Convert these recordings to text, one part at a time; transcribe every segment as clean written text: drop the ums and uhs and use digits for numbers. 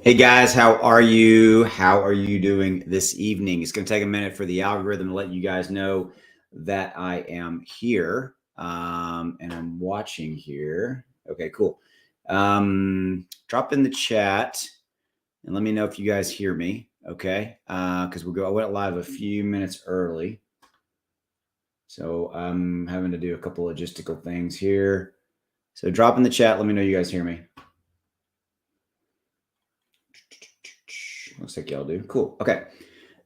Hey guys, how are you? How are you doing this evening? It's going to take a minute for the algorithm to let you guys know that I am here and I'm watching here. Okay, cool. Drop in the chat and let me know if you guys hear me. Okay, because I went live a few minutes early, so I'm having to do a couple logistical things here. So drop in the chat. Let me know you guys hear me. Looks like y'all do. Cool. Okay.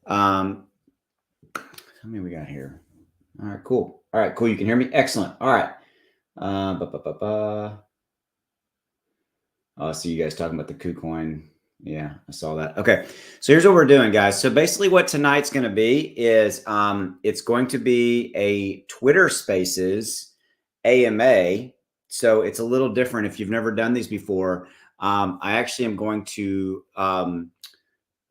How many we got here? All right, cool. All right, cool. You can hear me? Excellent. All right. I see you guys talking about the KuCoin. Yeah, I saw that. Okay. So here's what we're doing, guys. So basically what tonight's going to be is it's going to be a Twitter Spaces AMA. So it's a little different if you've never done these before. I actually am going to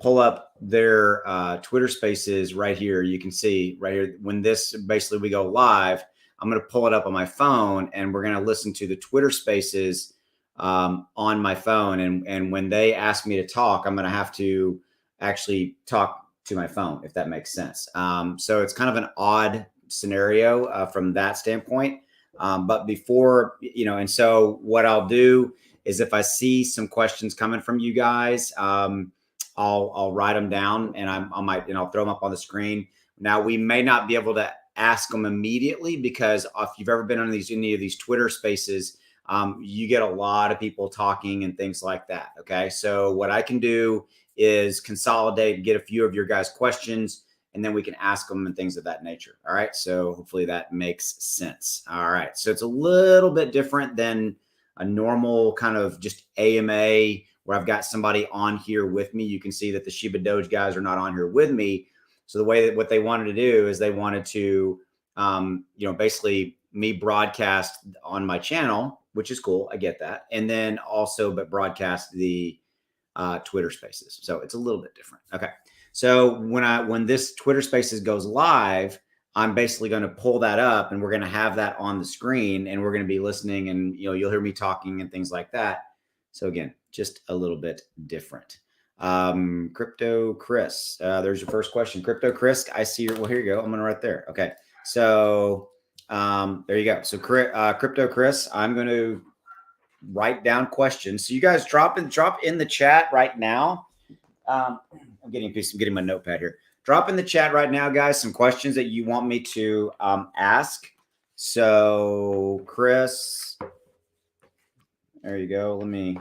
pull up their Twitter Spaces right here. You can see right here when this basically we go live. I'm going to pull it up on my phone, and we're going to listen to the Twitter Spaces on my phone. And when they ask me to talk, I'm going to have to actually talk to my phone, if that makes sense. So it's kind of an odd scenario from that standpoint. But before, and so what I'll do is if I see some questions coming from you guys, I'll write them down and I'll throw them up on the screen. Now we may not be able to ask them immediately because if you've ever been on any of these Twitter Spaces, you get a lot of people talking and things like that. Okay, so what I can do is consolidate and get a few of your guys' questions, and then we can ask them and things of that nature. All right, so hopefully that makes sense. All right, so it's a little bit different than a normal kind of just AMA where I've got somebody on here with me. You can see that the Shibadoge guys are not on here with me. So the way that what they wanted to do is they wanted to, basically me broadcast on my channel, which is cool. I get that. And then also, but broadcast the Twitter Spaces. So it's a little bit different. Okay. So when this Twitter Spaces goes live, I'm basically going to pull that up and we're going to have that on the screen and we're going to be listening and you'll hear me talking and things like that. So again, just a little bit different. Crypto Chris, there's your first question. Crypto Chris, I see your, well, here you go. I'm going to right there. Okay. So there you go. So Crypto Chris, I'm going to write down questions. So you guys drop in the chat right now. I'm getting my notepad here. Drop in the chat right now, guys, some questions that you want me to ask. So Chris, there you go. Let me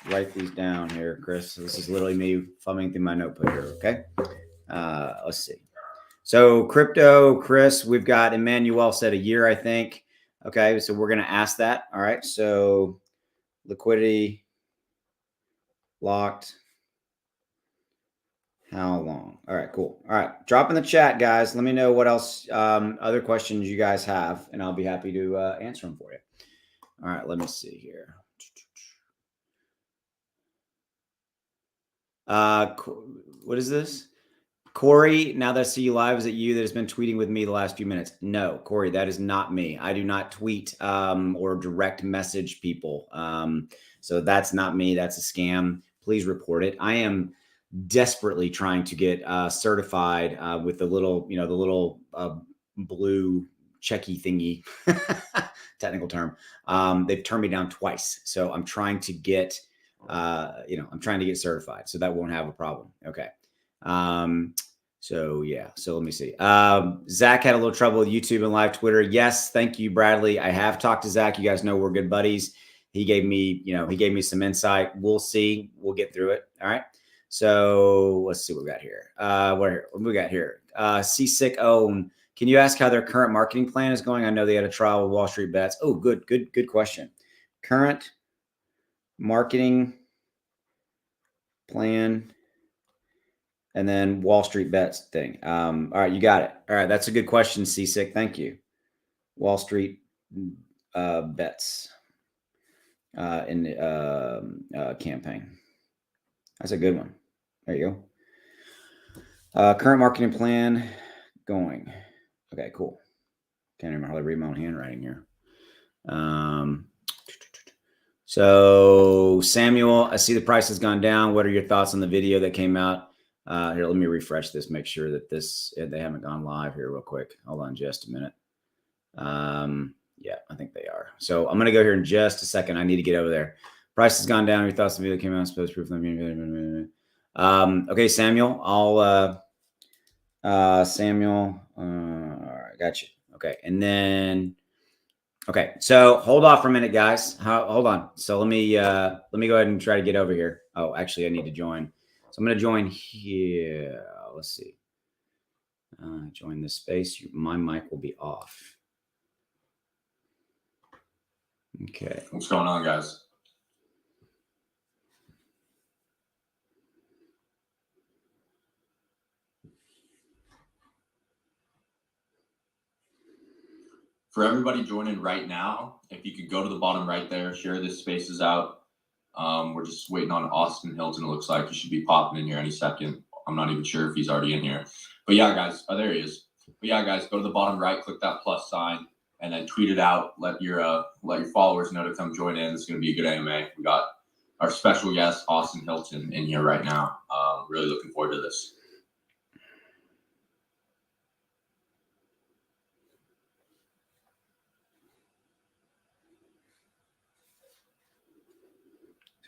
write these down here, Chris. This is literally me thumbing through my notebook here. Okay. Let's see. So crypto, Chris, we've got Emmanuel said a year, I think. Okay. So we're going to ask that. All right. So liquidity locked. How long? All right, cool. All right. Drop in the chat, guys. Let me know what else, other questions you guys have, and I'll be happy to answer them for you. All right. Let me see here. What is this? Corey, now that I see you live, is it you that has been tweeting with me the last few minutes? No, Corey, that is not me. I do not tweet or direct message people. So that's not me. That's a scam. Please report it. I am desperately trying to get certified with the little, blue checky thingy, technical term. They've turned me down twice. So I'm trying to get, I'm trying to get certified. So that won't have a problem. Okay. So yeah, so let me see. Zach had a little trouble with YouTube and live Twitter. Yes, thank you, Bradley. I have talked to Zach. You guys know we're good buddies. He gave me some insight. We'll see. We'll get through it. All right. So let's see what we got here. What we got here? C-Sick Own. Can you ask how their current marketing plan is going? I know they had a trial with Wall Street Bets. Oh, good question. Current marketing plan. And then Wall Street Bets thing. All right, you got it. All right, that's a good question, C-Sick. Thank you. Wall Street Bets in the campaign. That's a good one. There you go. Current marketing plan going. Okay, cool. Can't even hardly read my own handwriting here. So Samuel, I see the price has gone down. What are your thoughts on the video that came out? Here, let me refresh this, make sure that they haven't gone live here real quick. Hold on just a minute. Yeah, I think they are. So I'm going to go here in just a second. I need to get over there. Price has gone down. Your thoughts on the video that came out? Suppose proof. Okay, Samuel, Samuel, all right, got you. Okay. And then, okay. So hold off for a minute, guys. Hold on. So let me go ahead and try to get over here. Oh, actually I need to join. So I'm going to join here. Let's see. Join this space. My mic will be off. Okay. What's going on, guys? For everybody joining right now, if you could go to the bottom right there, share this spaces out. We're just waiting on Austin Hilton. It looks like he should be popping in here any second. I'm not even sure if he's already in here. But yeah, guys. Oh, there he is. But yeah, guys, go to the bottom right, click that plus sign, and then tweet it out. Let your followers know to come join in. It's going to be a good AMA. We got our special guest, Austin Hilton, in here right now. Really looking forward to this.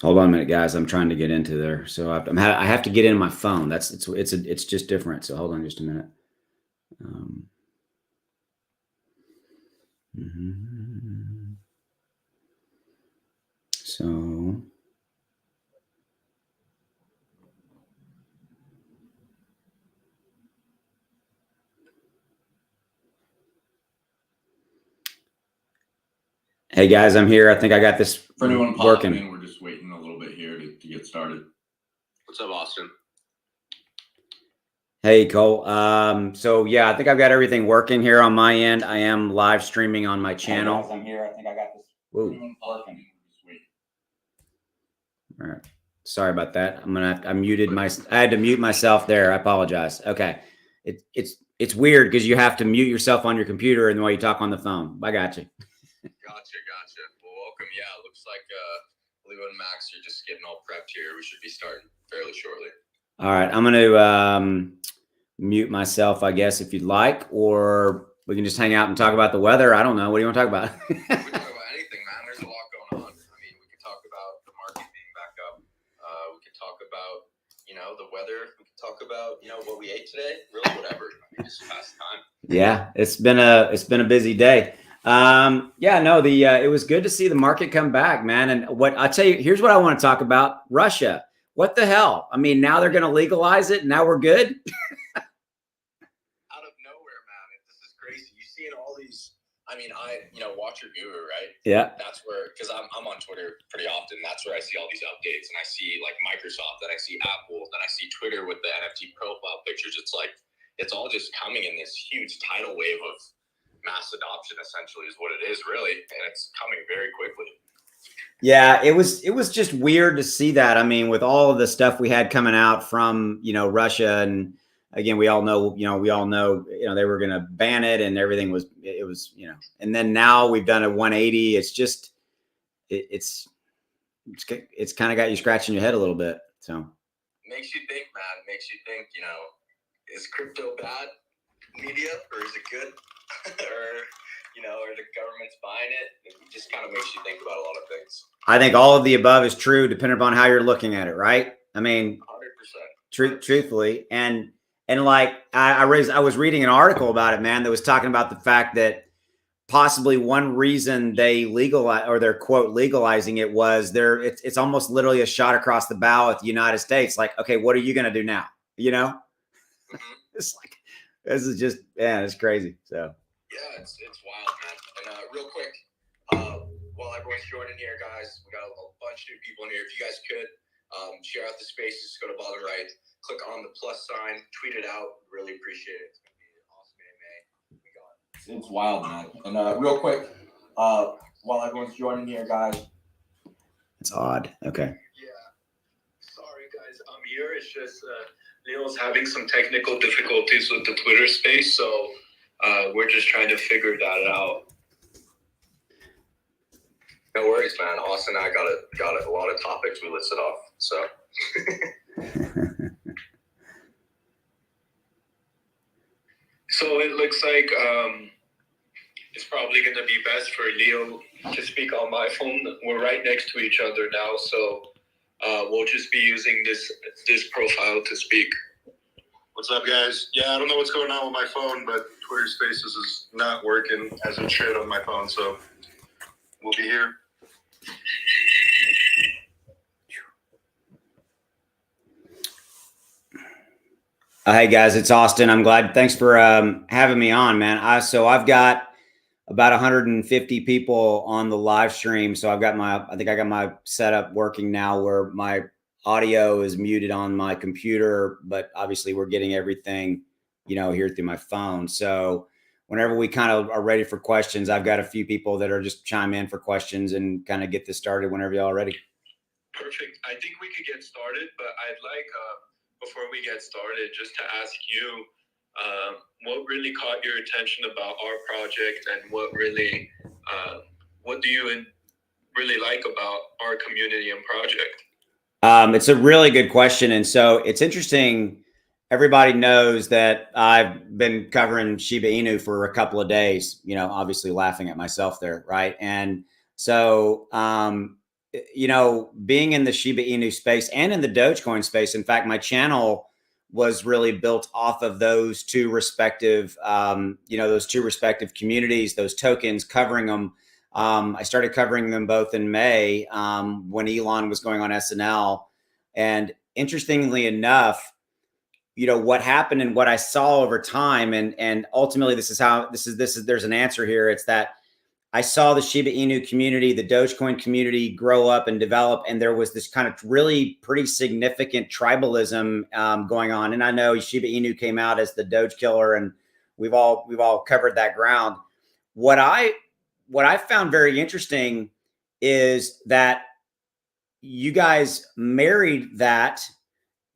Hold on a minute, guys. I'm trying to get into there, so I have to get in my phone. It's just different. So hold on just a minute. So hey guys, I'm here. I think I got this For anyone working. In, we're just waiting a little bit here to get started. What's up, Austin? Hey, Cole. So yeah, I think I've got everything working here on my end. I am live streaming on my channel. Hey guys, I'm here. I think I got this. Working. All right. Sorry about that. I had to mute myself there. I apologize. Okay. It's weird because you have to mute yourself on your computer and the way you talk on the phone. I got you. Gotcha. Well, welcome. Yeah, it looks like Leo and Max are just getting all prepped here. We should be starting fairly shortly. All right. I'm going to mute myself, I guess, if you'd like, or we can just hang out and talk about the weather. I don't know. What do you want to talk about? We can talk about anything, man. There's a lot going on. I mean, we could talk about the market being back up. We could talk about, the weather. We could talk about, what we ate today. Really, whatever. I mean, just pass time. Yeah, it's been a busy day. It was good to see the market come back, man. And what I tell you, here's what I want to talk about: Russia. What the hell? I mean, now they're going to legalize it. And now we're good. Out of nowhere, man. This is crazy. You see all these. I mean, watch your guru, right? Yeah. That's where, because I'm on Twitter pretty often. That's where I see all these updates, and I see like Microsoft, then I see Apple, then I see Twitter with the NFT profile pictures. It's like it's all just coming in this huge tidal wave of mass adoption. Essentially, is what it is, really, and it's coming very quickly. Yeah, it was just weird to see that. I mean, with all of the stuff we had coming out from Russia, and again, we all know they were going to ban it, and everything was and then now we've done a 180. It's just it's kind of got you scratching your head a little bit. So makes you think, man. Makes you think. Is crypto bad media or is it good? Or the government's buying it? It just kind of makes you think about a lot of things. I think all of the above is true, depending upon how you're looking at it, right? I mean, 100%. Truthfully, and like I was reading an article about it, man, that was talking about the fact that possibly one reason they legalize, or they're quote legalizing it, was it's almost literally a shot across the bow at the United States. Like, okay, what are you going to do now? Mm-hmm. It's like, this is just, yeah, it's crazy. So yeah, it's wild, man. And real quick, while everyone's joining here, guys, we got a bunch of new people in here. If you guys could share out the spaces, go to bottom right, click on the plus sign, tweet it out. Really appreciate it. It's gonna be an awesome AMA. We got it. It's wild, man. And real quick, while everyone's joining here, guys. It's odd. Okay. Yeah. Sorry, guys. I'm here. It's just Leo's having some technical difficulties with the Twitter space, so we're just trying to figure that out. No worries, man. Austin and I got a lot of topics we listed off. So. So it looks like it's probably going to be best for Leo to speak on my phone. We're right next to each other now, so we'll just be using this profile to speak. What's up, guys? Yeah, I don't know what's going on with my phone, but Twitter Spaces is not working as it should on my phone, so we'll be here. Hey guys, it's Austin. I'm glad. Thanks for having me on, man. I've got about 150 people on the live stream. So I think I got my setup working now where my audio is muted on my computer, but obviously we're getting everything, here through my phone. So whenever we kind of are ready for questions, I've got a few people that are just chime in for questions and kind of get this started whenever y'all are ready. Perfect. I think we could get started, but I'd like, before we get started, just to ask you, what really caught your attention about our project, and what do you really like about our community and project? It's a really good question. And so it's interesting. Everybody knows that I've been covering Shiba Inu for a couple of days, obviously laughing at myself there. Right. And so, being in the Shiba Inu space and in the Dogecoin space, in fact, my channel was really built off of those two respective, communities, those tokens, covering them. I started covering them both in May when Elon was going on SNL. And interestingly enough, what happened and what I saw over time, and ultimately there's an answer here. It's that I saw the Shiba Inu community, the Dogecoin community grow up and develop, and there was this kind of really pretty significant tribalism going on. And I know Shiba Inu came out as the Doge killer, and we've all covered that ground. What I found very interesting is that you guys married that,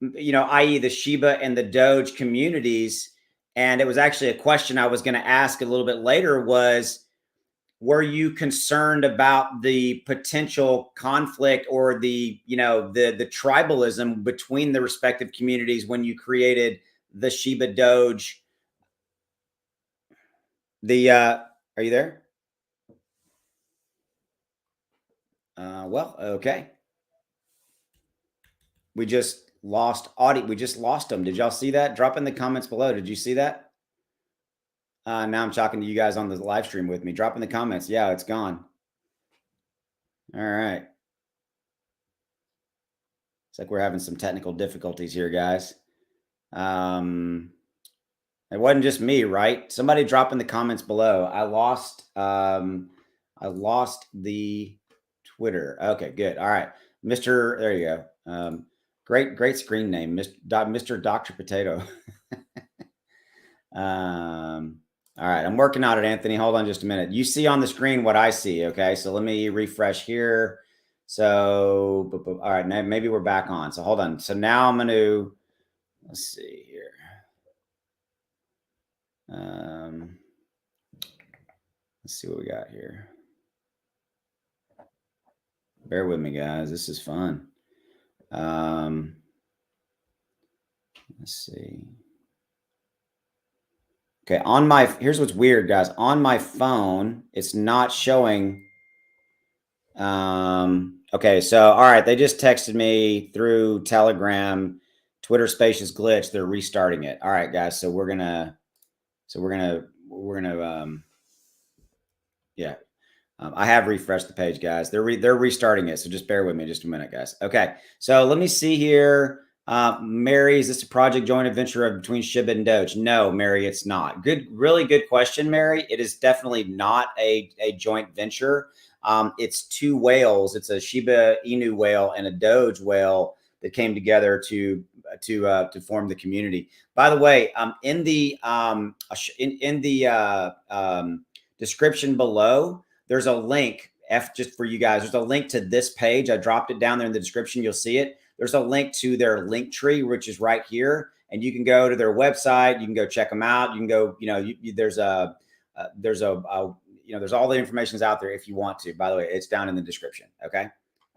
i.e. the Shiba and the Doge communities. And it was actually a question I was going to ask a little bit later was, were you concerned about the potential conflict or the tribalism between the respective communities when you created the Shiba Doge? Are you there? Well, okay. We just lost audio. We just lost them. Did y'all see that? Drop in the comments below. Did you see that? Now I'm talking to you guys on the live stream with me. Drop in the comments. Yeah, it's gone. All right. It's like we're having some technical difficulties here, guys. It wasn't just me, right? Somebody drop in the comments below. I lost the Twitter. Okay, good. All right. There you go. Great screen name, Mr. Dr. Potato. All right, I'm working on it, Anthony. Hold on just a minute. You see on the screen what I see, okay? So let me refresh here. So, all right, maybe we're back on. So hold on. So now I'm going to, let's see here. Let's see what we got here. Bear with me, guys. This is fun. Let's see. Okay, here's what's weird, guys. On my phone, it's not showing. Okay, so all right, they just texted me through Telegram. Twitter Spaces glitch. They're restarting it. All right, guys. So we're gonna yeah. I have refreshed the page, guys. They're restarting it. So just bear with me just a minute, guys. Okay, so let me see here. Mary, is this a project joint adventure between Shiba and Doge? No, Mary, it's not. Really good question, Mary. It is definitely not a joint venture. It's two whales. It's a Shiba Inu whale and a Doge whale that came together to form the community. By the way, in the description below, there's a link. Just for you guys, there's a link to this page. I dropped it down there in the description. You'll see it. There's a link to their link tree, which is right here, and you can go to their website. You can go check them out. You can go, there's a you know, there's all the information's out there if you want to. By the way, it's down in the description. Okay.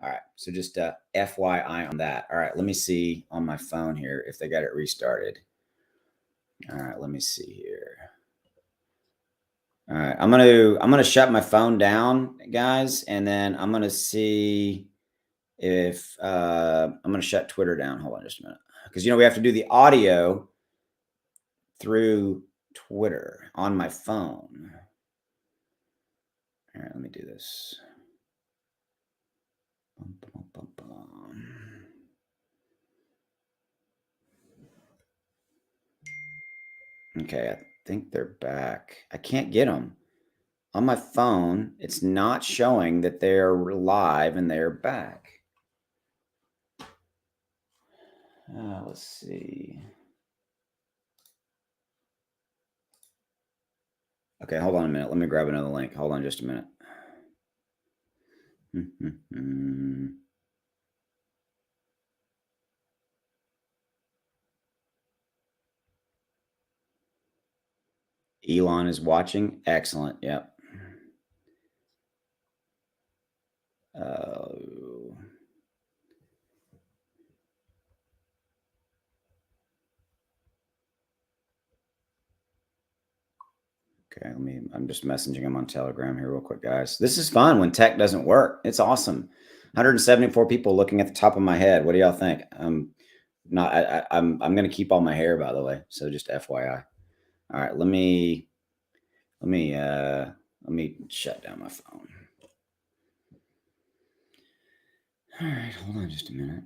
All right. So just FYI on that. All right. Let me see on my phone here if they got it restarted. All right. Let me see here. All right. I'm gonna shut my phone down, guys, and then I'm gonna see if I'm gonna shut Twitter down. Hold on just a minute. Because you know we have to do the audio through Twitter on my phone. All right, let me do this. Okay, I think they're back. I can't get them. On my phone, it's not showing that they're live and they're back. Let's see. Okay, hold on a minute. Let me grab another link. Hold on just a minute. Elon is watching. Excellent. Yep. Okay, I'm just messaging him on Telegram here real quick, guys. This is fun when tech doesn't work. It's awesome. 174 people looking at the top of my head. What do y'all think? I'm going to keep all my hair, by the way. So just FYI. All right, let me shut down my phone. All right, hold on just a minute.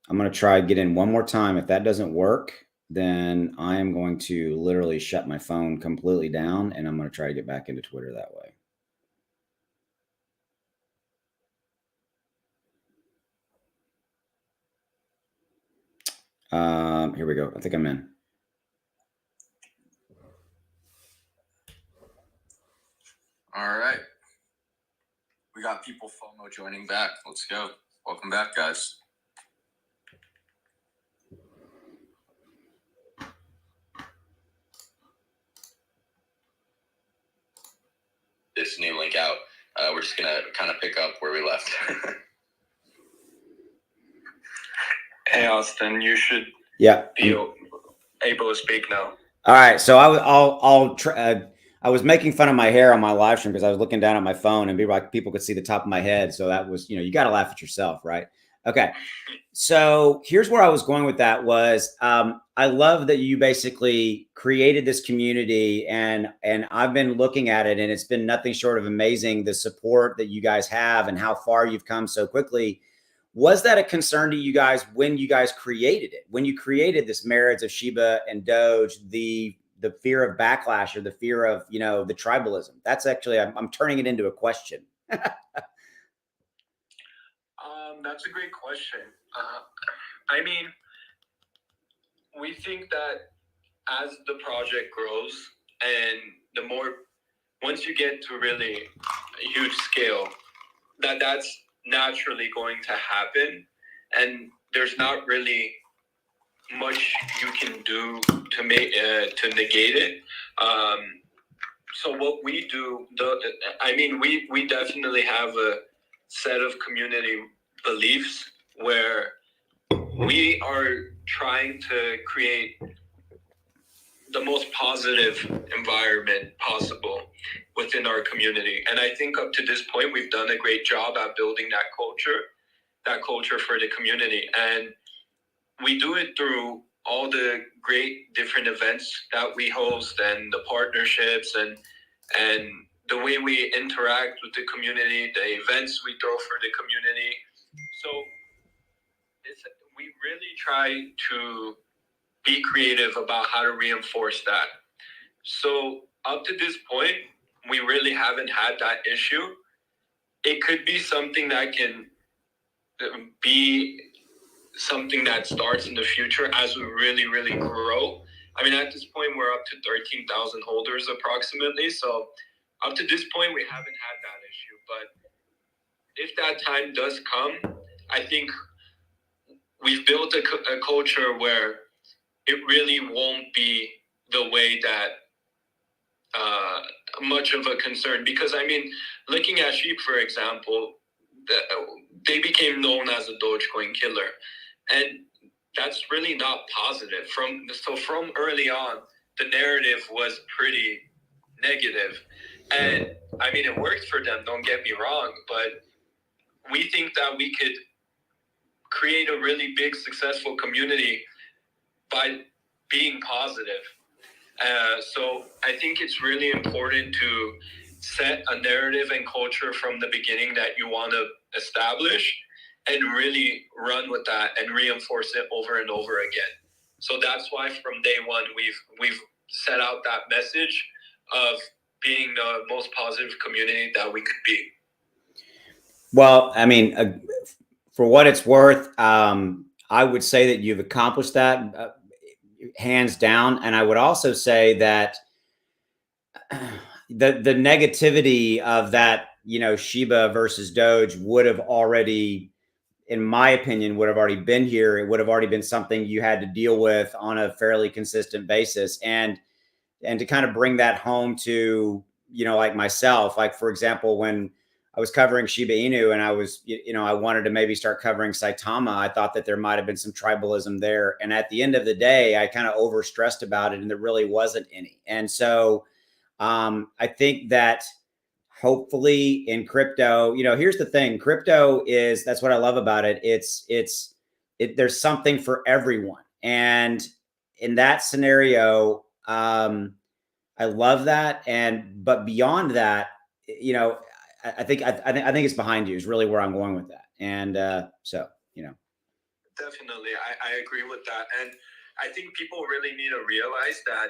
I'm going to try get in one more time. If that doesn't work, then I am going to literally shut my phone completely down, and I'm going to try to get back into Twitter that way. Here we go. I think I'm in. All right. We got people FOMO joining back. Let's go. Welcome back, guys. This new link out. We're just going to kind of pick up where we left. Hey, Austin, you should be able to speak now. All right. So I'll try. I was making fun of my hair on my live stream because I was looking down at my phone and people could see the top of my head. So that was, you got to laugh at yourself, right? Okay. So here's where I was going with that was I love that you basically created this community and I've been looking at it and it's been nothing short of amazing, the support that you guys have and how far you've come so quickly. Was that a concern to you guys when you guys created it? When you created this marriage of Shiba and Doge, the fear of backlash or the fear of, the tribalism? That's actually, I'm turning it into a question. That's a great question. I mean, we think that as the project grows and once you get to really a huge scale, that's naturally going to happen. And there's not really much you can do to negate it. So what we do, we definitely have a set of community beliefs where we are trying to create the most positive environment possible within our community. And I think up to this point, we've done a great job at building that culture for the community. And we do it through all the great different events that we host and the partnerships and the way we interact with the community, the events we throw for the community. So we really try to be creative about how to reinforce that. So up to this point, we really haven't had that issue. It could be something that can be something that starts in the future as we really, really grow. I mean, at this point, we're up to 13,000 holders approximately. So up to this point, we haven't had that issue. But if that time does come, I think we've built a culture where it really won't be the way that much of a concern, because I mean, looking at Sheep, for example, they became known as a Dogecoin killer, and that's really not positive. From early on, the narrative was pretty negative, and I mean, it worked for them. Don't get me wrong, but we think that we could create a really big, successful community by being positive. So I think it's really important to set a narrative and culture from the beginning that you want to establish, and really run with that and reinforce it over and over again. So that's why from day one we've set out that message of being the most positive community that we could be. Well, I mean, for what it's worth, I would say that you've accomplished that hands down. And I would also say that the negativity of that, you know, Shiba versus Doge would have already, in my opinion, would have already been here. It would have already been something you had to deal with on a fairly consistent basis. And to kind of bring that home to, you know, like myself, like, for example, when I was covering Shiba Inu and I was, you know, I wanted to maybe start covering Saitama, I thought that there might have been some tribalism there. And at the end of the day, I kind of overstressed about it and there really wasn't any. And so I think that hopefully in crypto, you know, here's the thing, crypto is, that's what I love about it. There's something for everyone. And in that scenario, I love that. But beyond that, you know, I think it's behind you is really where I'm going with that. And so, you know. Definitely. I agree with that. And I think people really need to realize that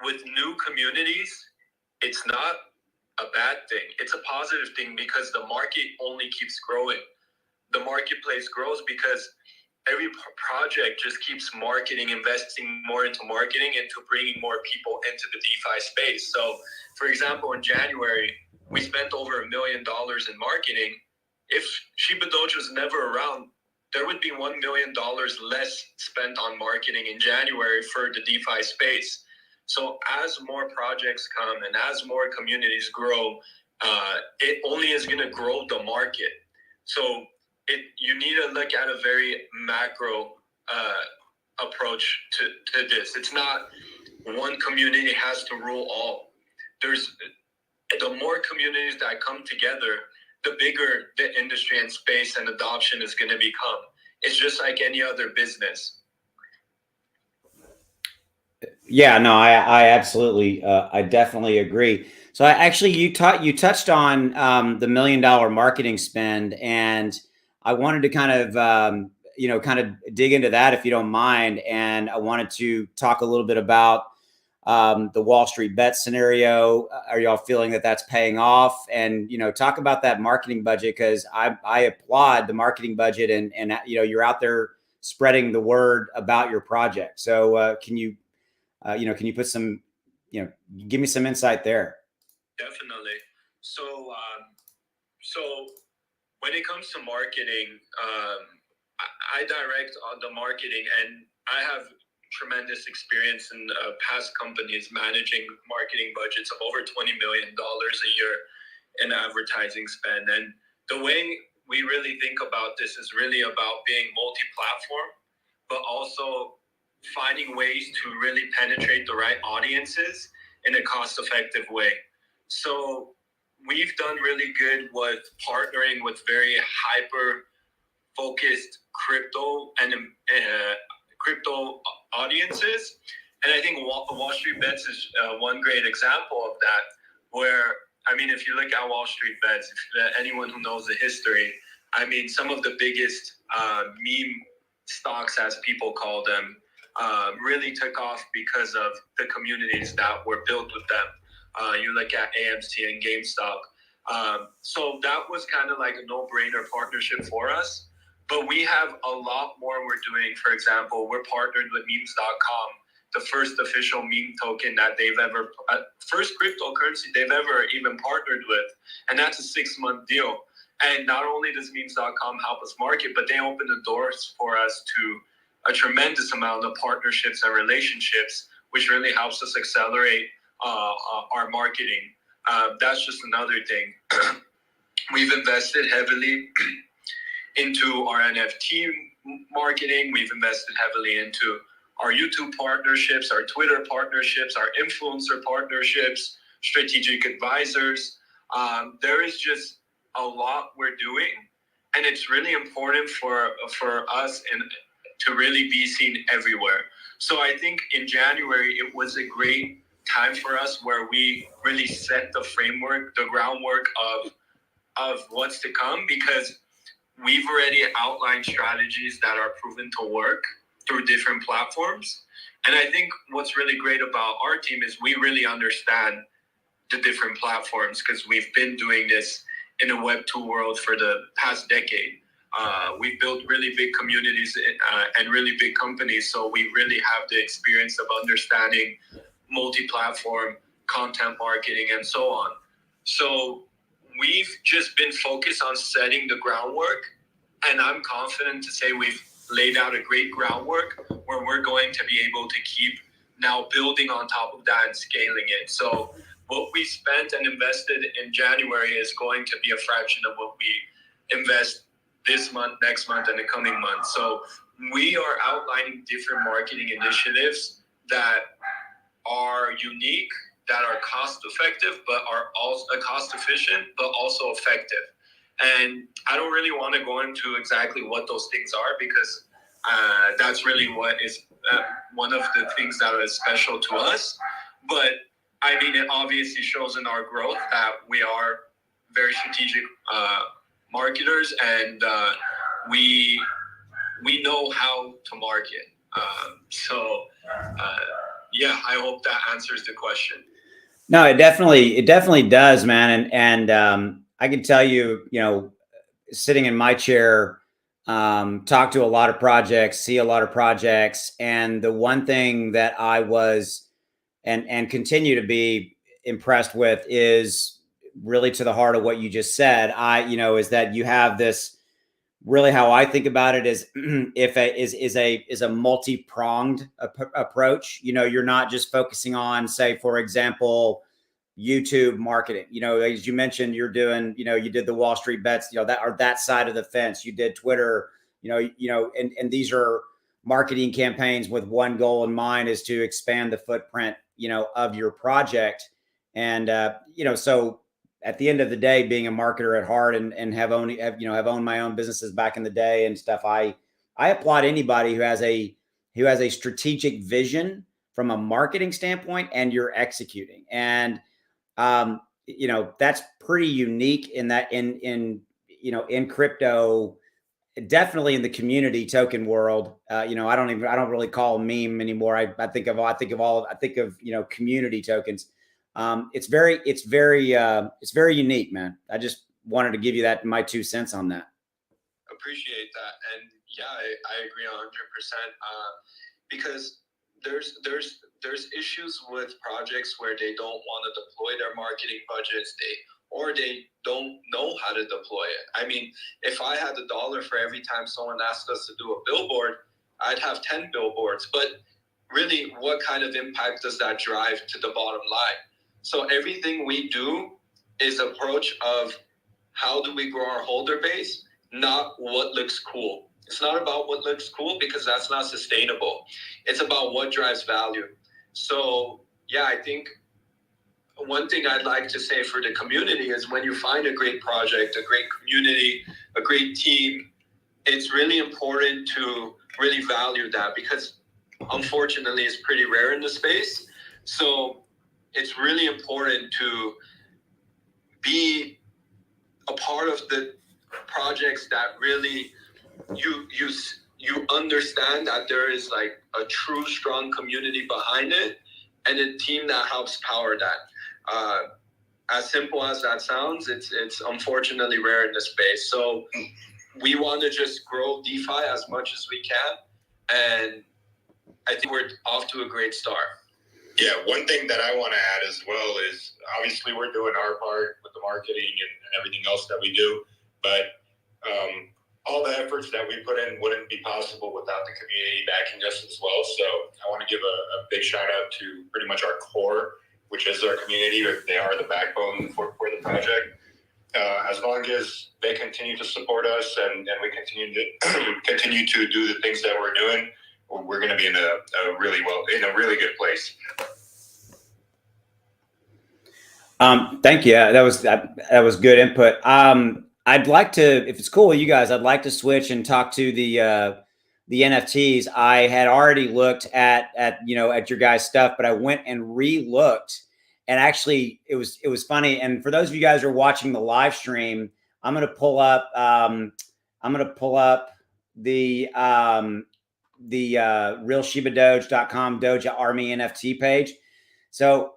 with new communities, it's not a bad thing. It's a positive thing, because the market only keeps growing. The marketplace grows because every project just keeps marketing, investing more into marketing, into bringing more people into the DeFi space. So, for example, in January, we spent over $1 million in marketing. If Shibadoge was never around, there would be $1 million less spent on marketing in January for the DeFi space. So as more projects come and as more communities grow, it only is going to grow the market. So you need to look at a very macro approach to this. It's not one community has to rule all. There's the more communities that come together, the bigger the industry and space and adoption is going to become. It's just like any other business. Yeah, no, I absolutely, I definitely agree. So you touched on the $1 million marketing spend, and I wanted to kind of, you know, kind of dig into that if you don't mind. And I wanted to talk a little bit about the Wall Street bet scenario. Are y'all feeling that that's paying off? And, you know, talk about that marketing budget, because I applaud the marketing budget, and you know, you're out there spreading the word about your project. So can you put some, you know, give me some insight there? Definitely. So when it comes to marketing, I direct on the marketing, and I have tremendous experience in past companies managing marketing budgets of over $20 million a year in advertising spend. And the way we really think about this is really about being multi-platform, but also finding ways to really penetrate the right audiences in a cost-effective way. So we've done really good with partnering with very hyper-focused crypto and crypto audiences. And I think Wall Street Bets is one great example of that, where, I mean, if you look at Wall Street Bets, anyone who knows the history, I mean, some of the biggest meme stocks, as people call them, really took off because of the communities that were built with them. You look at AMC and GameStop. So that was kind of like a no-brainer partnership for us. But we have a lot more we're doing. For example, we're partnered with memes.com, the first official meme token that they've ever, first cryptocurrency they've ever even partnered with. And that's a 6-month deal. And not only does memes.com help us market, but they open the doors for us to a tremendous amount of partnerships and relationships, which really helps us accelerate our marketing. That's just another thing. We've invested heavily into our NFT marketing. We've invested heavily into our YouTube partnerships, our Twitter partnerships, our influencer partnerships, strategic advisors. There is just a lot we're doing, and it's really important for us to really be seen everywhere. So I think in January, it was a great time for us where we really set the framework, the groundwork of what's to come, because we've already outlined strategies that are proven to work through different platforms. And I think what's really great about our team is we really understand the different platforms, because we've been doing this in a Web 2 world for the past decade. We've built really big communities and really big companies, so we really have the experience of understanding multi-platform content marketing and so on. So we've just been focused on setting the groundwork, and I'm confident to say we've laid out a great groundwork where we're going to be able to keep now building on top of that and scaling it. So what we spent and invested in January is going to be a fraction of what we invest this month, next month, and the coming month. So we are outlining different marketing initiatives that are unique, that are cost effective, but are also cost efficient, but also effective. And I don't really want to go into exactly what those things are, because that's really what is one of the things that is special to us. But I mean, it obviously shows in our growth that we are very strategic marketers, and we know how to market. Yeah, I hope that answers the question. No, it definitely does, man. And I can tell you, sitting in my chair, talk to a lot of projects, see a lot of projects. And the one thing that I was and continue to be impressed with is really to the heart of what you just said. Is that you have this, really how I think about it is is a multi-pronged approach. You're not just focusing on, say, for example, YouTube marketing. As you mentioned, you're doing, you did the Wall Street bets, that side of the fence. You did Twitter, and these are marketing campaigns with one goal in mind, is to expand the footprint, of your project. And so at the end of the day, being a marketer at heart and have owned my own businesses back in the day and stuff, I applaud anybody who has a strategic vision from a marketing standpoint and you're executing. And that's pretty unique in that in crypto, definitely in the community token world. I don't really call them meme anymore. I think of community tokens. It's very unique, man. I just wanted to give you my 2 cents on that. Appreciate that. And yeah, I agree 100%. Because there's issues with projects where they don't want to deploy their marketing budgets, or they don't know how to deploy it. I mean, if I had $1 for every time someone asked us to do a billboard, I'd have 10 billboards. But really, what kind of impact does that drive to the bottom line? So everything we do is approach of how do we grow our holder base, not what looks cool. It's not about what looks cool, because that's not sustainable. It's about what drives value. So yeah, I think one thing I'd like to say for the community is, when you find a great project, a great community, a great team, it's really important to really value that, because unfortunately it's pretty rare in the space. So it's really important to be a part of the projects that really you understand that there is like a true strong community behind it, and a team that helps power that. As simple as that sounds, it's unfortunately rare in the space. So we want to just grow DeFi as much as we can, and I think we're off to a great start. Yeah, one thing that I want to add as well is, obviously we're doing our part with the marketing and everything else that we do, but all the efforts that we put in wouldn't be possible without the community backing us as well. So I want to give a big shout out to pretty much our core which is our community. They are the backbone for the project. As long as they continue to support us and we continue to do the things that we're doing, we're going to be in a really good place. Thank you. That was good input. I'd like to, if it's cool with you guys, I'd like to switch and talk to the NFTs. I had already looked at your guys' stuff, but I went and re-looked, and actually it was funny. And for those of you guys who are watching the live stream, I'm gonna pull up the real Shibadoge.com Doge Army NFT page. So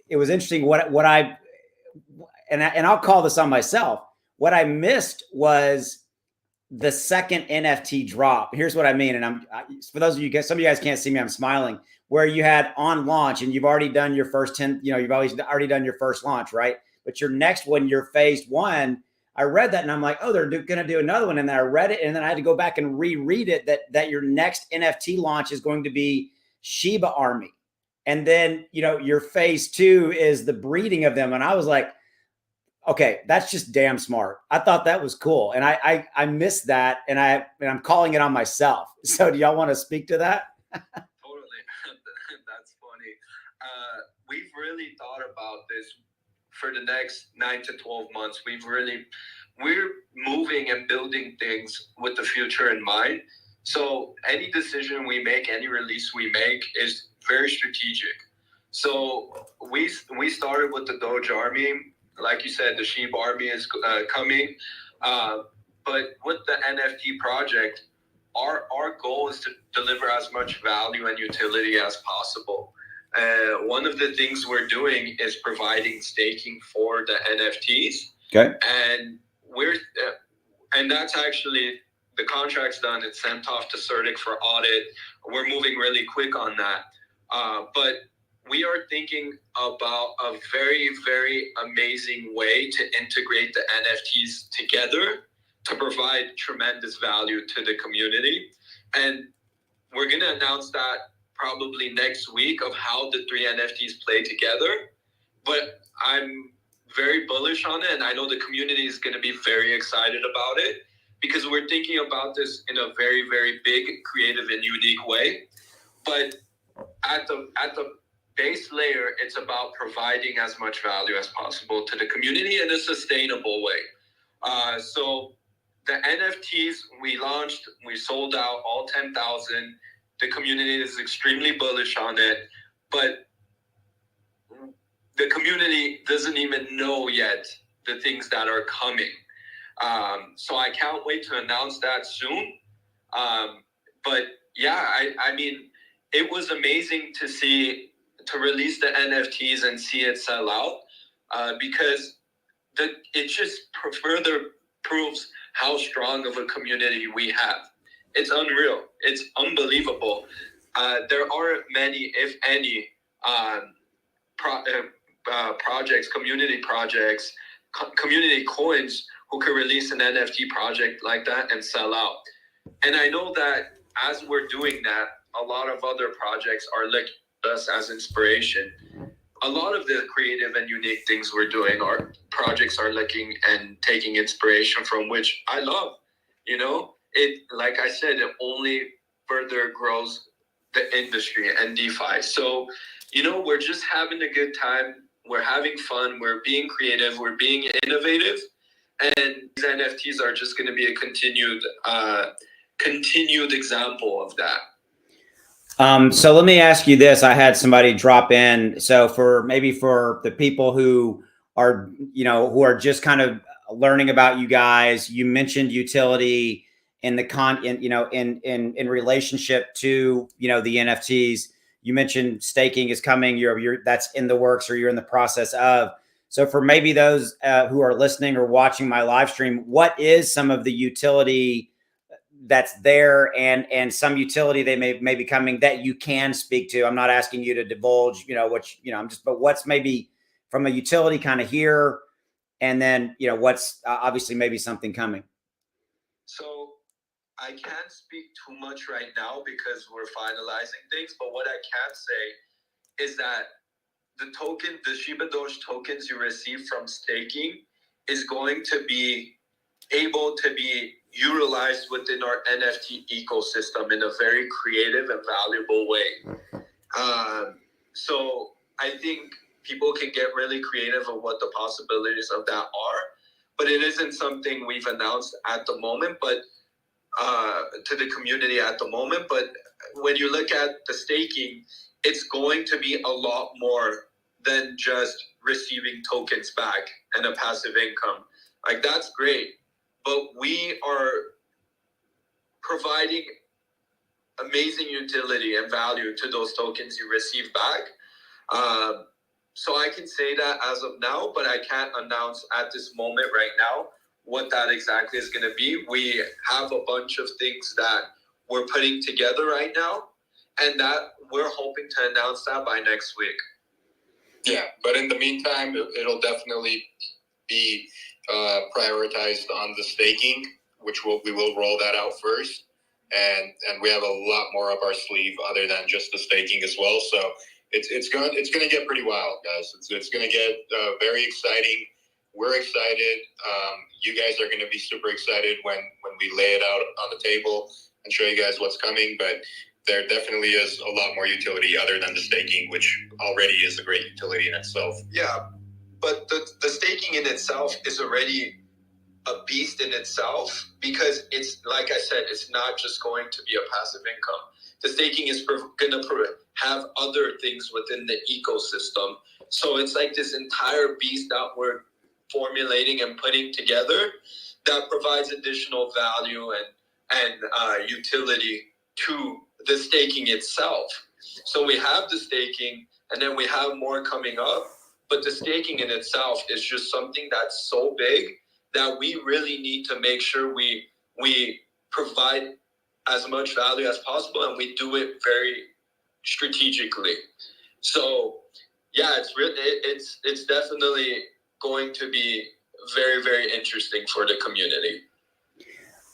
it was interesting what I'll call this on myself. What I missed was the second NFT drop. Here's what I mean. And for those of you guys, some of you guys can't see me, I'm smiling, where you had on launch and you've already done your first 10, you've already done your first launch, right? But your next one, your phase one, I read that and I'm like, oh, they're going to do another one. And then I read it and then I had to go back and reread it that your next NFT launch is going to be Shiba Army. And then, your phase two is the breeding of them. And I was like, okay, that's just damn smart. I thought that was cool. And I missed that. And I'm calling it on myself. So do y'all want to speak to that? Totally. That's funny. We've really thought about this for the next 9 to 12 months. We're moving and building things with the future in mind. So any decision we make, any release we make is very strategic. So we started with the Doge Army. Like you said, the Sheba Army is coming. But with the NFT project, our goal is to deliver as much value and utility as possible. One of the things we're doing is providing staking for the NFTs. Okay. And that's actually, the contract's done. It's sent off to CertiK for audit. We're moving really quick on that. But we are thinking about a very, very amazing way to integrate the NFTs together to provide tremendous value to the community. And we're going to announce that probably next week of how the 3 NFTs play together. But I'm very bullish on it, and I know the community is going to be very excited about it because we're thinking about this in a very, very big, creative, and unique way. But at the base layer, it's about providing as much value as possible to the community in a sustainable way. So the NFTs we launched, we sold out all 10,000. The community is extremely bullish on it, but the community doesn't even know yet the things that are coming. So I can't wait to announce that soon. But yeah, I mean, it was amazing to release the NFTs and see it sell out because it just further proves how strong of a community we have. It's unreal. It's unbelievable. There aren't many, if any, projects, community projects, community coins who could release an NFT project like that and sell out. And I know that as we're doing that, a lot of other projects are looking at us as inspiration. A lot of the creative and unique things we're doing, our projects are looking and taking inspiration from, which I love. It, like I said, it only further grows the industry and DeFi. So, we're just having a good time. We're having fun. We're being creative. We're being innovative. And these NFTs are just going to be a continued example of that. So let me ask you this. I had somebody drop in. So for the people who are, who are just kind of learning about you guys, you mentioned utility in the in relationship to, the NFTs. You mentioned staking is coming. That's in the works, or you're in the process of. So for maybe those who are listening or watching my live stream, what is some of the utility that's there and some utility they may be coming that you can speak to? I'm not asking you to divulge, but what's maybe from a utility kind of here, and then, what's obviously maybe something coming. So I can't speak too much right now because we're finalizing things, but what I can say is that the Shibadoge tokens you receive from staking is going to be able to be utilized within our NFT ecosystem in a very creative and valuable way. So I think people can get really creative of what the possibilities of that are, but it isn't something we've announced at the moment, but to the community at the moment. But when you look at the staking, it's going to be a lot more than just receiving tokens back and a passive income. Like, that's great, but we are providing amazing utility and value to those tokens you receive back. So I can say that as of now, but I can't announce at this moment right now what that exactly is going to be. We have a bunch of things that we're putting together right now, and that we're hoping to announce that by next week. Yeah, but in the meantime, it'll definitely be prioritized on the staking, which we will roll that out first, and we have a lot more up our sleeve other than just the staking as well. So it's going to get pretty wild, guys. It's going to get very exciting. We're excited. You guys are going to be super excited when we lay it out on the table and show you guys what's coming. But there definitely is a lot more utility other than the staking, which already is a great utility in itself. Yeah, but the staking in itself is already a beast in itself, because it's, like I said, it's not just going to be a passive income. The staking is going to have other things within the ecosystem. So it's like this entire beast that we're formulating and putting together that provides additional value and utility to the staking itself. So we have the staking, and then we have more coming up, but the staking in itself is just something that's so big that we really need to make sure we provide as much value as possible, and we do it very strategically. So yeah, it's definitely going to be very, very interesting for the community.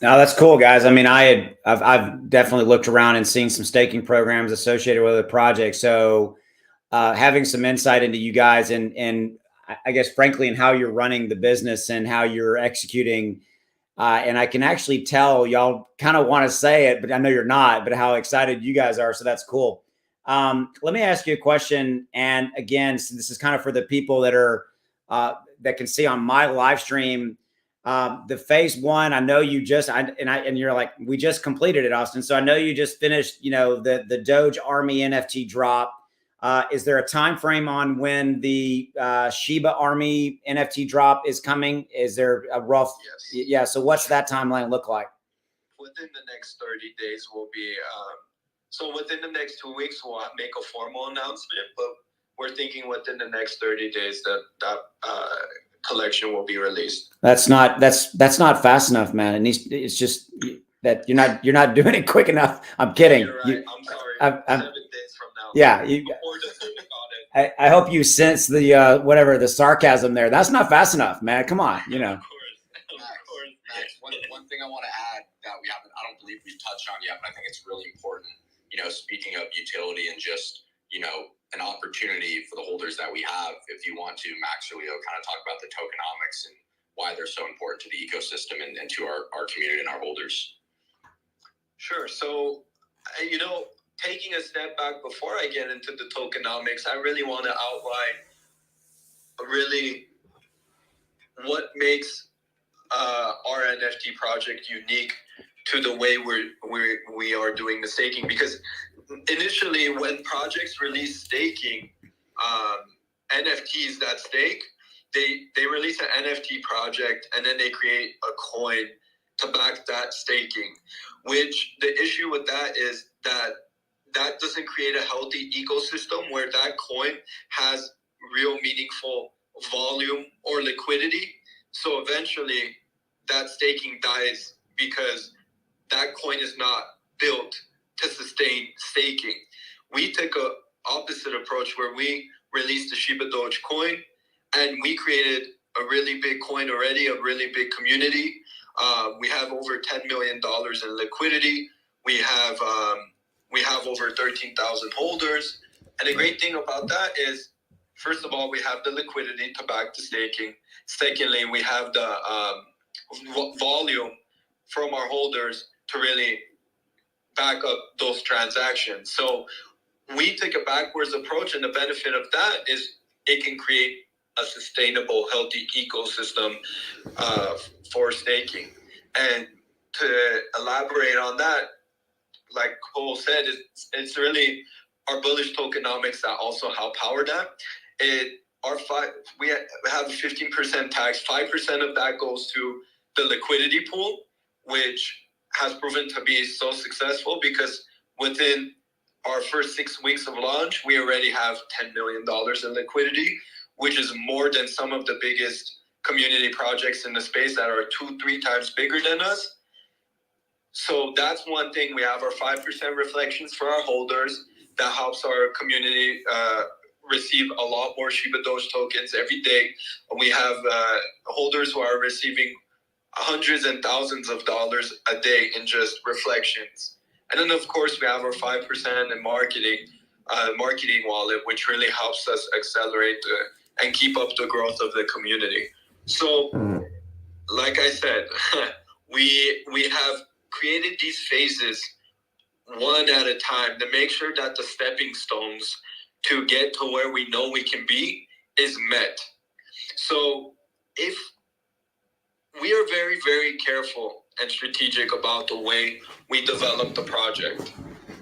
No, that's cool, guys. I mean, I've definitely looked around and seen some staking programs associated with the project. So having some insight into you guys and I guess, frankly, in how you're running the business and how you're executing. And I can actually tell y'all kind of want to say it, but I know you're not, but how excited you guys are. So that's cool. Let me ask you a question. And again, so this is kind of for the people that are that can see on my live stream. The phase one, I know you just, and you're like, we just completed it, Austin. So I know you just finished, the Doge Army NFT drop. Is there a time frame on when the Shiba Army NFT drop is coming? Is there a rough? Yes. Yeah. So what's that timeline look like? Within the next 30 days will be, so within the next 2 weeks, we'll make a formal announcement, but we're thinking within the next 30 days that collection will be released. That's not fast enough, man. It's just that you're not doing it quick enough. I'm kidding. You're right. I'm sorry. 7 days from now. Yeah. Before the got it. I hope you sense the the sarcasm there. That's not fast enough, man. Come on, Of course. Max, one thing I want to add that I don't believe we've touched on yet, but I think it's really important, speaking of utility and just, an opportunity for the holders that we have, if you want to, Max or Leo, kind of talk about the tokenomics and why they're so important to the ecosystem and to our community and our holders. Sure. So, taking a step back before I get into the tokenomics, I really want to outline really what makes our NFT project unique to the way we are doing the staking. Because initially, when projects release staking, NFTs that stake, they release an NFT project and then they create a coin to back that staking. Which the issue with that is that doesn't create a healthy ecosystem where that coin has real meaningful volume or liquidity. So eventually that staking dies because that coin is not built to sustain staking. We took a opposite approach where we released the Shibadoge coin and we created a really big coin already, a really big community. We have over $10 million in liquidity. We have over 13,000 holders. And the great thing about that is first of all, we have the liquidity to back the staking. Secondly, we have the volume from our holders to really back up those transactions. So we take a backwards approach, and the benefit of that is it can create a sustainable, healthy ecosystem for staking. And to elaborate on that, like Cole said, it's really our bullish tokenomics that also help power that. We have a 15% tax. 5% of that goes to the liquidity pool, which has proven to be so successful because within our first 6 weeks of launch, we already have $10 million in liquidity, which is more than some of the biggest community projects in the space that are 2-3 times bigger than us. So that's one thing. We have our 5% reflections for our holders. That helps our community receive a lot more Shibadoge tokens every day. We have holders who are receiving hundreds and thousands of dollars a day in just reflections. And then, of course, we have our 5% in marketing wallet, which really helps us accelerate and keep up the growth of the community. So, like I said, we have created these phases one at a time to make sure that the stepping stones to get to where we know we can be is met. So if we are very, very careful and strategic about the way we develop the project,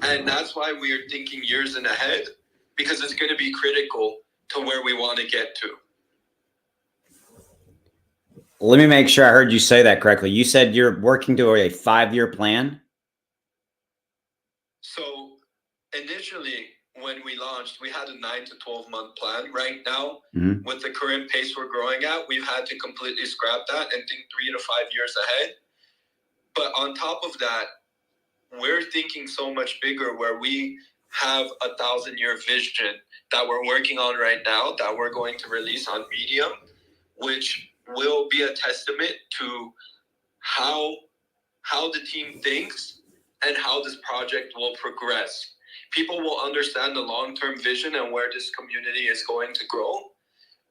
and that's why we are thinking years in ahead, because it's going to be critical to where we want to get to. Let me make sure I heard you say that correctly. You said you're working to a 5-year plan? So initially, when we launched, we had a 9 to 12 month plan. Right now, with the current pace we're growing at, we've had to completely scrap that and think 3 to 5 years ahead. But on top of that, we're thinking so much bigger, where we have a 1,000-year vision that we're working on right now that we're going to release on Medium, which will be a testament to how the team thinks and how this project will progress. People will understand the long-term vision and where this community is going to grow.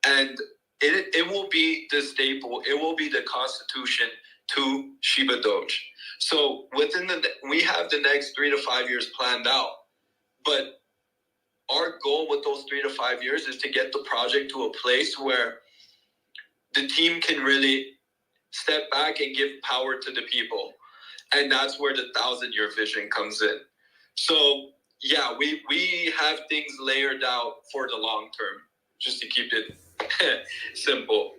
And it will be the staple. It will be the constitution to Shibadoge. So we have the next 3 to 5 years planned out. But our goal with those 3 to 5 years is to get the project to a place where the team can really step back and give power to the people. And that's where the 1,000-year vision comes in. So yeah, we have things layered out for the long term, just to keep it simple.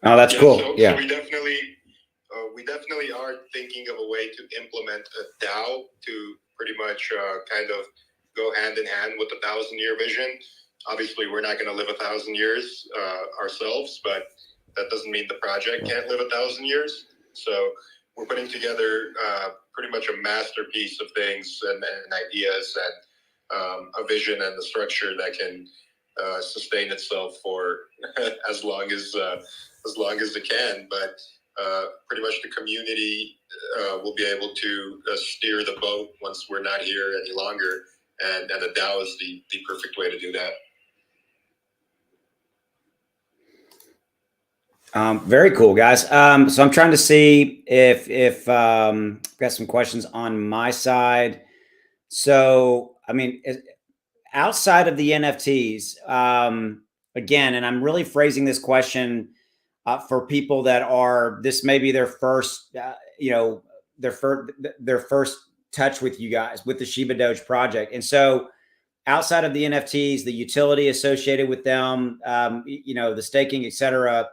Oh, that's cool. So we definitely are thinking of a way to implement a DAO to pretty much kind of go hand in hand with the 1,000-year vision. Obviously, we're not going to live 1,000 years ourselves, but that doesn't mean the project can't live 1,000 years. So we're putting together pretty much a masterpiece of things and ideas and a vision and a structure that can sustain itself for as long as it can. But pretty much the community will be able to steer the boat once we're not here any longer, and the DAO is the perfect way to do that. Very cool, guys. So I'm trying to see if I've got some questions on my side. So, I mean, outside of the NFTs, again, and I'm really phrasing this question for people that this may be their first, their first touch with you guys, with the Shibadoge project. And so outside of the NFTs, the utility associated with them, the staking, et cetera,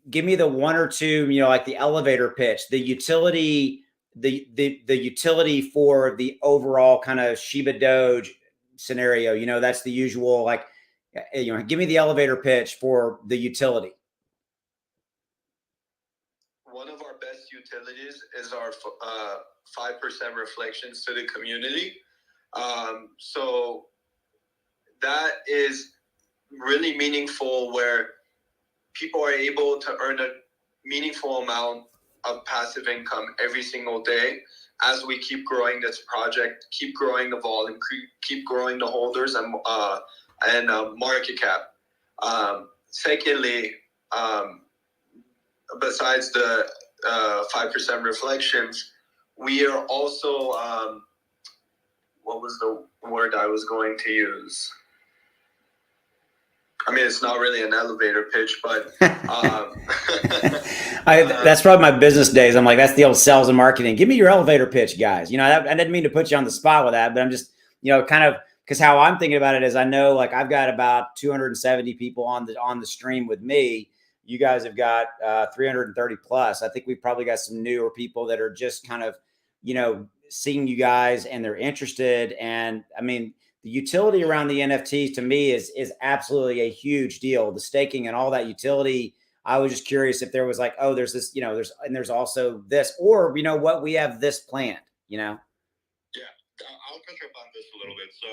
give me the one or two, like the elevator pitch, the utility, the utility for the overall kind of Shibadoge scenario. That's the usual, like, give me the elevator pitch for the utility. One of our best utilities is our 5% reflections to the community. So that is really meaningful, where people are able to earn a meaningful amount of passive income every single day as we keep growing this project, keep growing the volume, keep growing the holders, and and market cap. Secondly, besides the 5% reflections, we are also what was the word I was going to use? I mean, it's not really an elevator pitch, but that's probably my business days. I'm like, that's the old sales and marketing. Give me your elevator pitch, guys. You know, I didn't mean to put you on the spot with that, but I'm just, you know, kind of, because how I'm thinking about it is I know, like, I've got about 270 people on the stream with me. You guys have got 330 plus. I think we've probably got some newer people that are just kind of, you know, seeing you guys and they're interested. And I mean, the utility around the NFTs to me is absolutely a huge deal. The staking and all that utility. I was just curious if there was like, oh, there's this, you know, there's also this, or, you know what, we have this planned, you know? Yeah, I'll touch up on this a little bit. So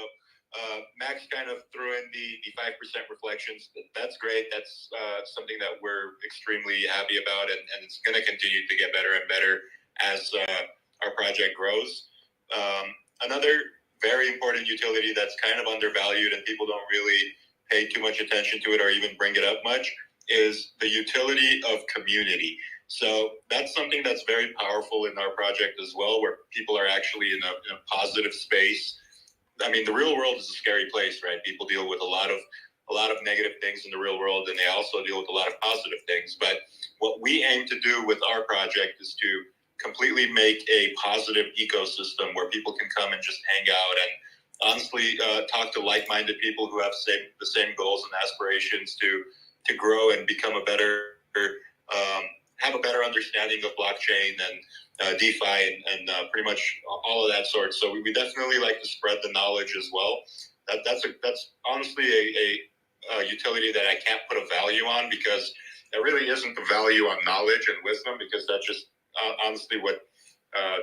Max kind of threw in the 5% reflections. That's great. That's something that we're extremely happy about, and it's going to continue to get better and better as our project grows. Another very important utility that's kind of undervalued and people don't really pay too much attention to it or even bring it up much is the utility of community. So that's something that's very powerful in our project as well, where people are actually in a positive space. I mean, the real world is a scary place, right? People deal with a lot of negative things in the real world, and they also deal with a lot of positive things. But what we aim to do with our project is to completely make a positive ecosystem where people can come and just hang out and honestly talk to like-minded people who have the same goals and aspirations to grow and become a better, have a better understanding of blockchain and DeFi and pretty much all of that sort. So we definitely like to spread the knowledge as well. That's honestly a utility that I can't put a value on, because there really isn't the value on knowledge and wisdom, because that's just honestly what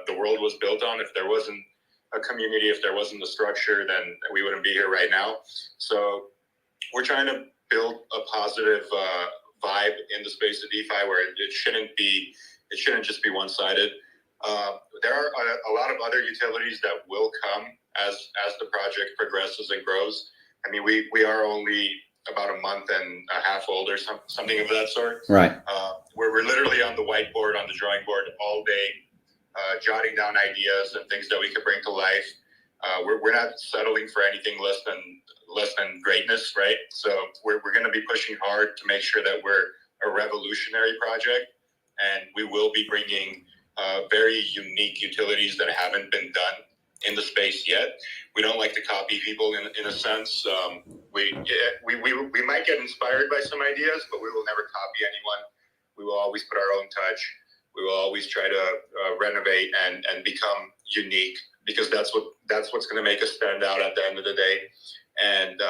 the world was built on. If there wasn't a community, if there wasn't a structure, then we wouldn't be here right now. So we're trying to build a positive vibe in the space of DeFi where it shouldn't just be one-sided. There are a lot of other utilities that will come as the project progresses and grows. I mean, we are only about a month and a half old or something of that sort. Right. We're literally on the whiteboard, on the drawing board all day, jotting down ideas and things that we could bring to life. We're not settling for anything less than greatness, right? So we're going to be pushing hard to make sure that we're a revolutionary project, and we will be bringing very unique utilities that haven't been done in the space yet. We don't like to copy people in a sense. We might get inspired by some ideas, but we will never copy anyone. We will always put our own touch. We will always try to renovate and become unique, because that's what's going to make us stand out at the end of the day. And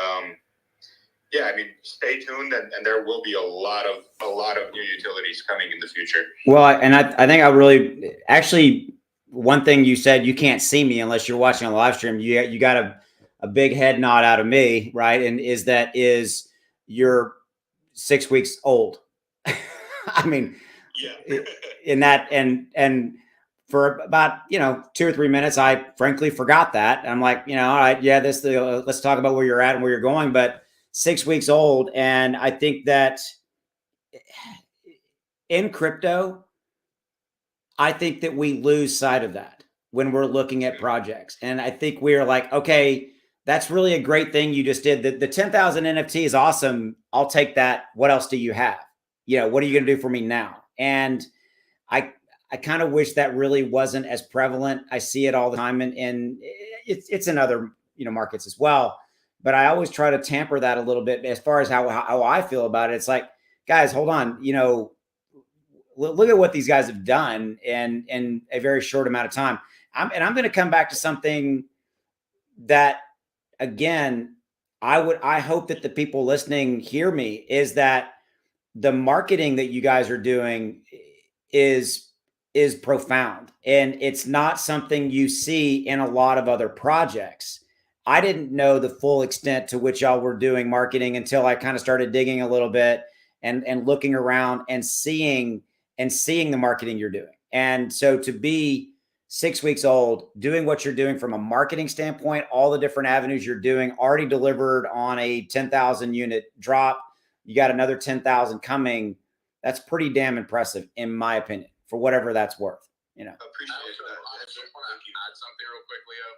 yeah, I mean, stay tuned, and there will be a lot of new utilities coming in the future. Well, I think I really actually, one thing you said, you can't see me unless you're watching on the live stream. You got a big head nod out of me, right? And is you're 6 weeks old. I mean, yeah. In that, and for about 2 or 3 minutes, I frankly forgot that. I'm like, all right, yeah, let's talk about where you're at and where you're going. But 6 weeks old, and I think that in crypto, I think that we lose sight of that when we're looking at projects. And I think we're like, okay, that's really a great thing you just did. The 10,000 NFT is awesome. I'll take that. What else do you have? What are you going to do for me now? And I kind of wish that really wasn't as prevalent. I see it all the time, and it's in other markets as well. But I always try to tamper that a little bit as far as how I feel about it. It's like, guys, hold on. Look at what these guys have done in a very short amount of time. I'm going to come back to something that, again, I hope that the people listening hear me, is that the marketing that you guys are doing is profound, and it's not something you see in a lot of other projects. I didn't know the full extent to which y'all were doing marketing until I kind of started digging a little bit and looking around and seeing the marketing you're doing. And so to be 6 weeks old, doing what you're doing from a marketing standpoint, all the different avenues you're doing, already delivered on a 10,000 unit drop. You got another 10,000 coming. That's pretty damn impressive, in my opinion, for whatever that's worth. You know. Appreciate that. I just want to add something real quick, Leo.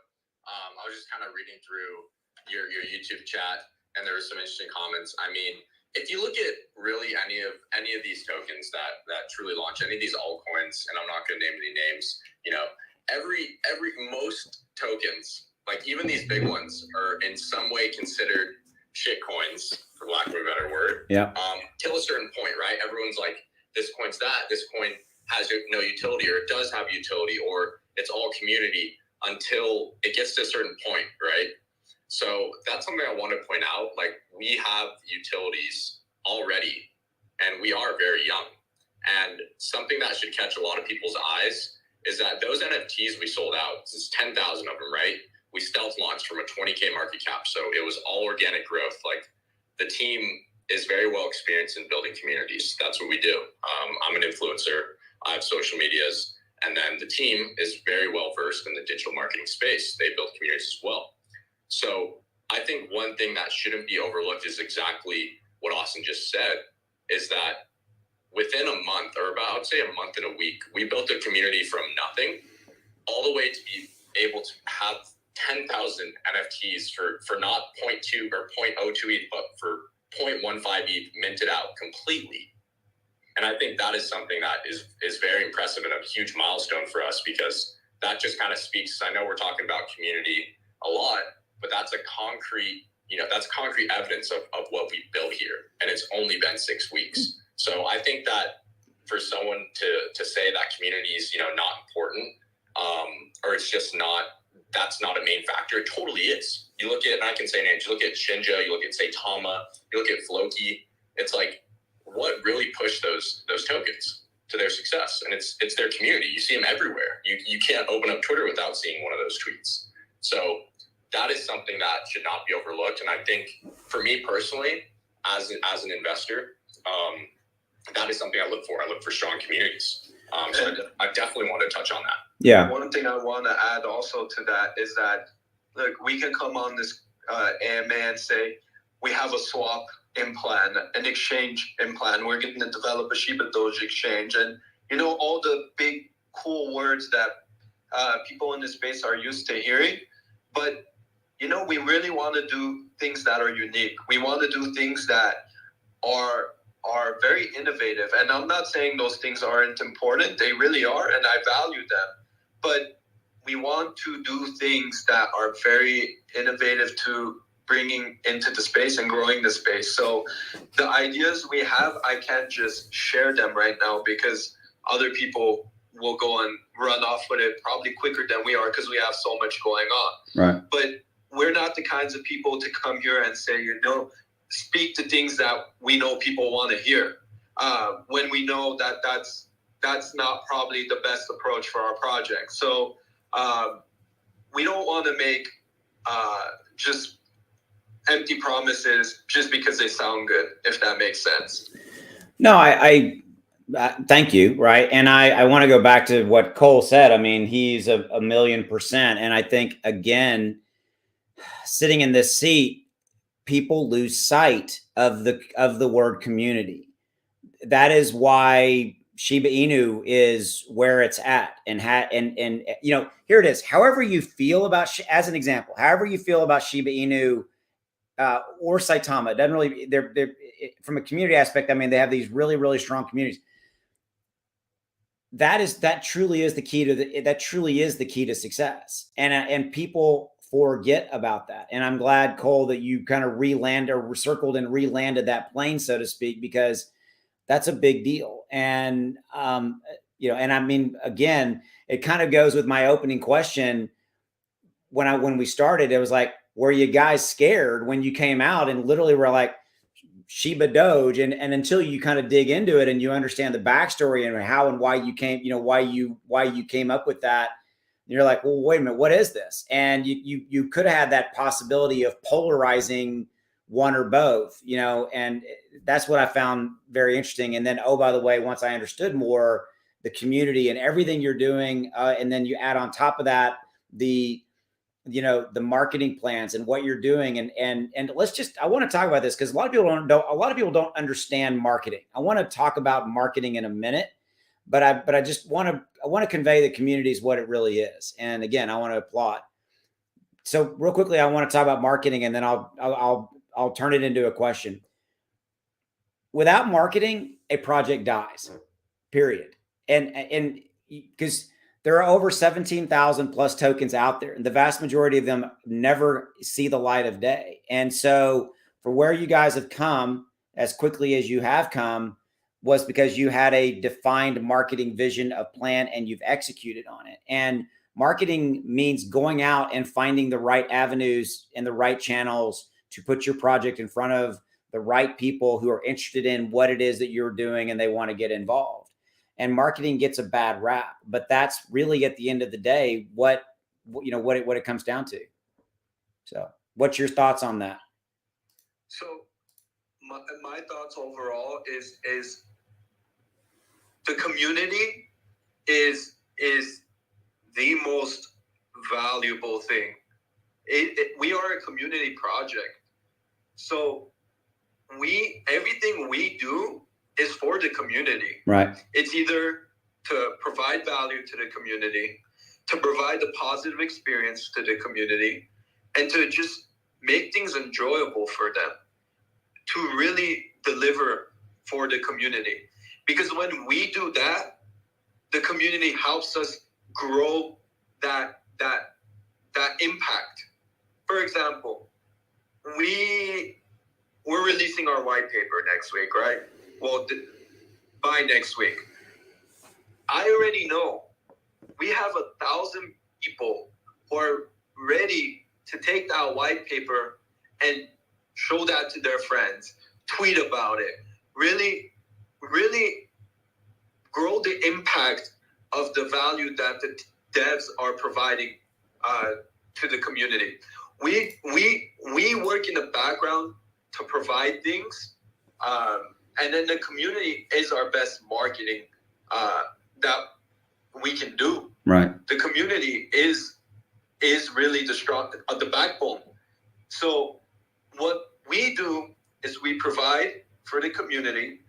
I was just kind of reading through your YouTube chat, and there were some interesting comments. I mean, if you look at really any of these tokens that truly launch, any of these altcoins, and I'm not going to name any names, you know, most tokens, like even these big ones, are in some way considered shit coins, for lack of a better word. Yeah. Till a certain point, right? Everyone's like, this coin's that, this coin has no utility, or it does have utility, or it's all community, until it gets to a certain point, right? So that's something I want to point out. Like, we have utilities already, and we are very young. And something that should catch a lot of people's eyes is that those NFTs we sold out, there's 10,000 of them, right? We stealth launched from a 20K market cap. So it was all organic growth. Like, the team is very well experienced in building communities. That's what we do. I'm an influencer. I have social medias. And then the team is very well versed in the digital marketing space. They build communities as well. So I think one thing that shouldn't be overlooked is exactly what Austin just said, is that within a month, or about, I would say a month and a week, we built a community from nothing all the way to be able to have 10,000 NFTs for not 0.2 or 0.02 ETH, but for 0.15 ETH minted out completely. And I think that is something that is very impressive and a huge milestone for us, because that just kind of speaks. I know we're talking about community a lot, but that's concrete evidence of what we built here. And it's only been 6 weeks. So I think that for someone to say that community is, not important, or it's just not, that's not a main factor, it totally is. You look at, and I can say names, you look at Shinja, you look at Saitama, you look at Floki, it's like, what really pushed those tokens to their success? And it's their community. You see them everywhere. You can't open up Twitter without seeing one of those tweets. So that is something that should not be overlooked. And I think for me personally, as an investor, that is something I look for. I look for strong communities. So I definitely want to touch on that. Yeah. One thing I want to add also to that is that, look, we can come on this AMA and say, we have a swap in plan, an exchange in plan. We're going to develop a Shibadoge exchange, and all the big cool words that people in this space are used to hearing. But we really want to do things that are unique. We want to do things that are very innovative. And I'm not saying those things aren't important. They really are, and I value them. But we want to do things that are very innovative to bringing into the space and growing the space. So the ideas we have, I can't just share them right now, because other people will go and run off with it probably quicker than we are, because we have so much going on. Right. But we're not the kinds of people to come here and say, speak to things that we know people want to hear, when we know that that's not probably the best approach for our project. So we don't want to make just empty promises just because they sound good, if that makes sense. No, I thank you. Right. And I want to go back to what Cole said. I mean, he's a 1,000,000%. And I think, again, sitting in this seat, people lose sight of the word community. That is why Shiba Inu is where it's at, and here it is. However you feel about, as an example, however you feel about Shiba Inu or Saitama, it doesn't really. They're from a community aspect. I mean, they have these really, really strong communities. That truly is the key to success, and people forget about that. And I'm glad, Cole, that you kind of circled and re-landed that plane, so to speak, because that's a big deal. And, and I mean, again, it kind of goes with my opening question. When we started, it was like, were you guys scared when you came out and literally were like, Shibadoge, and until you kind of dig into it and you understand the backstory and how and why you came, why you came up with that, you're like, well, wait a minute, what is this? And you could have had that possibility of polarizing one or both, and that's what I found very interesting. And then, oh, by the way, once I understood more, the community and everything you're doing. And then you add on top of that, the marketing plans and what you're doing. And I want to talk about this because a lot of people don't understand marketing. I want to talk about marketing in a minute, but I just want to convey the communities what it really is. And again, I want to applaud. So real quickly, I want to talk about marketing, and then I'll turn it into a question. Without marketing, a project dies, period. And because there are over 17,000 plus tokens out there, and the vast majority of them never see the light of day. And so for where you guys have come as quickly as you have come was because you had a defined marketing vision, a plan, and you've executed on it. And marketing means going out and finding the right avenues and the right channels to put your project in front of the right people who are interested in what it is that you're doing and they want to get involved. And marketing gets a bad rap, but that's really at the end of the day what it comes down to. So, what's your thoughts on that? So, my thoughts overall is the community is the most valuable thing. We are a community project, so everything we do is for the community. Right. It's either to provide value to the community, to provide a positive experience to the community, and to just make things enjoyable for them, to really deliver for the community. Because when we do that, the community helps us grow that impact. For example, we're releasing our white paper next week, right? Well, by next week. I already know we have 1,000 people who are ready to take that white paper and show that to their friends, tweet about it, really, really grow the impact of the value that the devs are providing to the community. We work in the background to provide things, and then the community is our best marketing that we can do. Right. The community is really the backbone. So what we do is we provide for the community,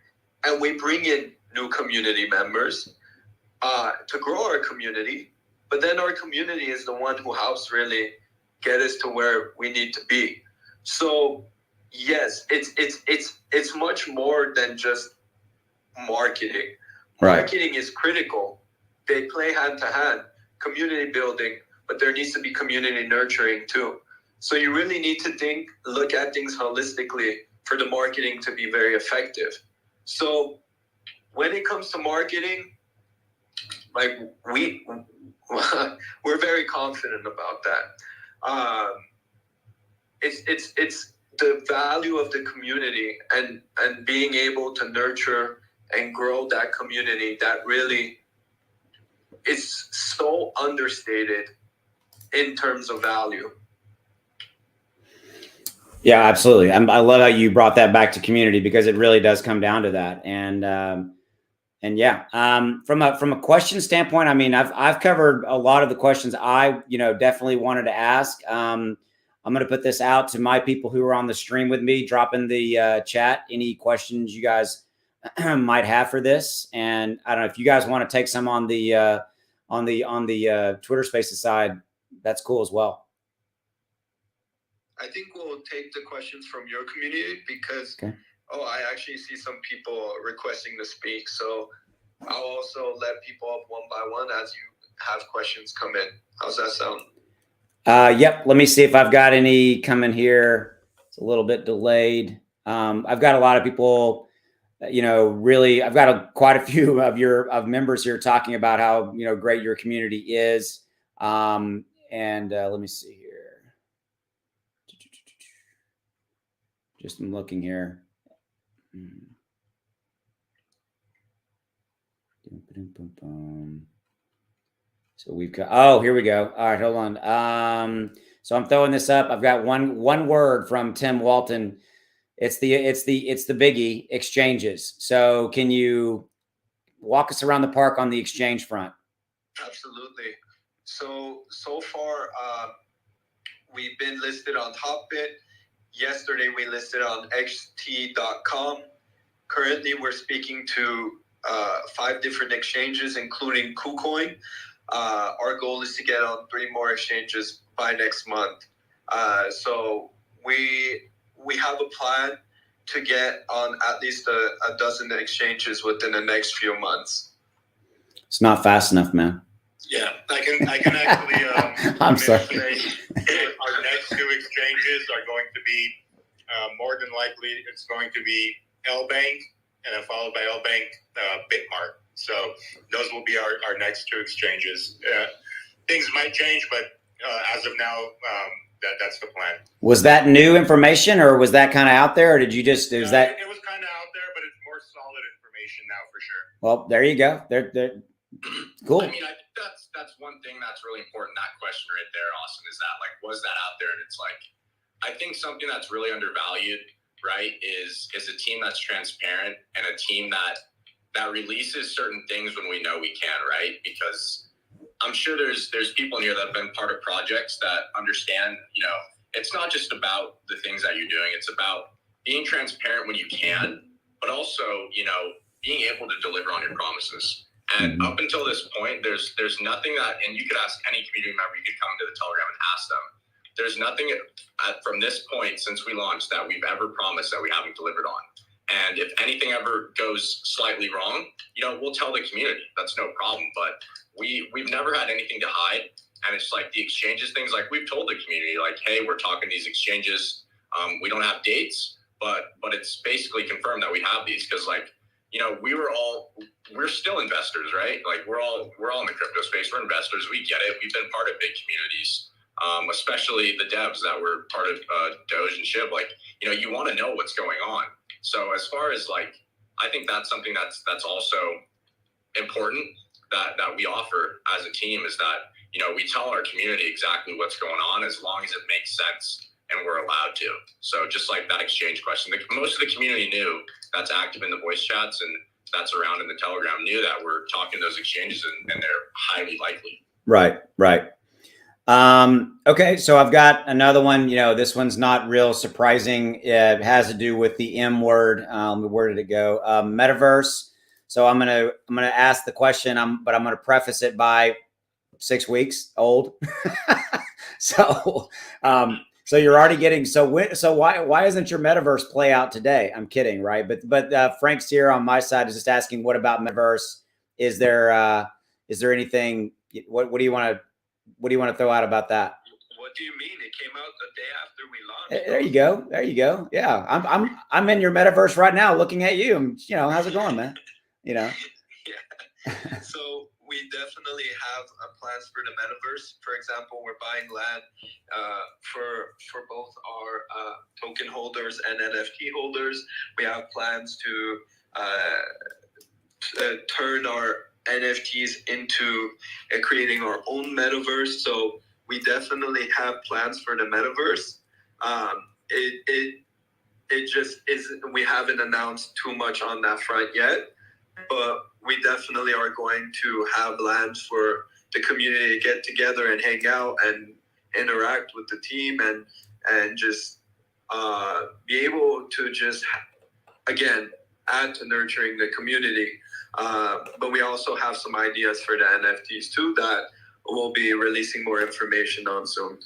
and we bring in new community members to grow our community. But then our community is the one who helps really get us to where we need to be. So yes, it's much more than just marketing. Right. Marketing is critical. They play hand to hand, community building, but there needs to be community nurturing too. So you really need to look at things holistically for the marketing to be very effective. So when it comes to marketing, like we're very confident about that. It's the value of the community and being able to nurture and grow that community that really is so understated in terms of value. Yeah, absolutely. I love how you brought that back to community because it really does come down to that. And yeah, from a question standpoint, I mean, I've covered a lot of the questions I, definitely wanted to ask. I'm going to put this out to my people who are on the stream with me. Drop in the chat any questions you guys might have for this. And I don't know if you guys want to take some on the Twitter Spaces side. That's cool as well. I think we'll take the questions from your community because, okay. I actually see some people requesting to speak. So I'll also let people up one by one as you have questions come in. How's that sound? Yep. Let me see if I've got any coming here. It's a little bit delayed. I've got a lot of people, really, I've got quite a few of members here talking about how, great your community is. And let me see here. Just I'm looking here. So we've got, here we go. All right, hold on. So I'm throwing this up. I've got one word from Tim Walton. It's the biggie, exchanges. So can you walk us around the park on the exchange front. Absolutely. So far, we've been listed on Hotbit. Yesterday, we listed on xt.com. Currently, we're speaking to 5 different exchanges, including KuCoin. Our goal is to get on 3 more exchanges by next month. So we have a plan to get on at least a dozen exchanges within the next few months. It's not fast enough, man. Yeah, I can actually. I'm sorry. Say our next 2 exchanges are going to be more than likely. It's going to be LBank, and then followed by LBank Bitmart. So those will be our next 2 exchanges. Things might change, but as of now, that's the plan. Was that new information, or was that kind of out there, or did you just? Is that? It was kind of out there, but it's more solid information now for sure. Well, there you go. They're cool. I mean, I think that's one thing that's really important. That question right there, Austin, is that like, was that out there? And it's like, I think something that's really undervalued, right, is a team that's transparent and a team that releases certain things when we know we can, right? Because I'm sure there's people in here that have been part of projects that understand, you know, it's not just about the things that you're doing. It's about being transparent when you can, but also, you know, being able to deliver on your promises. And up until this point, there's nothing that, and you could ask any community member, you could come to the Telegram and ask them. There's nothing from this point since we launched that we've ever promised that we haven't delivered on. And if anything ever goes slightly wrong, you know, we'll tell the community. That's no problem. But we've never had anything to hide. And it's like the exchanges things, like we've told the community, like, hey, we're talking these exchanges. We don't have dates, but it's basically confirmed that we have these because, like, you know, we're still investors, right? Like we're all in the crypto space. We're investors. We get it. We've been part of big communities, especially the devs that were part of Doge and Shiba. Like, you know, you want to know what's going on. So as far as like, I think that's something that's also important that we offer as a team is that, you know, we tell our community exactly what's going on as long as it makes sense and we're allowed to. So just like that exchange question, most of the community knew that's active in the voice chats and that's around in the Telegram knew that we're talking those exchanges and they're highly likely. Right. Okay, so I've got another one. You know, this one's not real surprising. It has to do with the M word. Where did it go? Metaverse. So I'm gonna ask the question. But I'm gonna preface it by 6 weeks old. So you're already getting why isn't your metaverse play out today? I'm kidding, right? But Frank's here on my side is just asking, what about metaverse? Is there anything? What do you want to throw out about that? What do you mean? It came out the day after we launched. There you go. Yeah, I'm in your metaverse right now, looking at you. You know, how's it going, man? You know. Yeah. So we definitely have plans for the metaverse. For example, we're buying land for both our token holders and NFT holders. We have plans to turn our NFTs into creating our own metaverse. So we definitely have plans for the metaverse. It just isn't. We haven't announced too much on that front yet, but we definitely are going to have plans for the community to get together and hang out and interact with the team and just be able to just again add to nurturing the community. But we also have some ideas for the NFTs too that we'll be releasing more information on soon.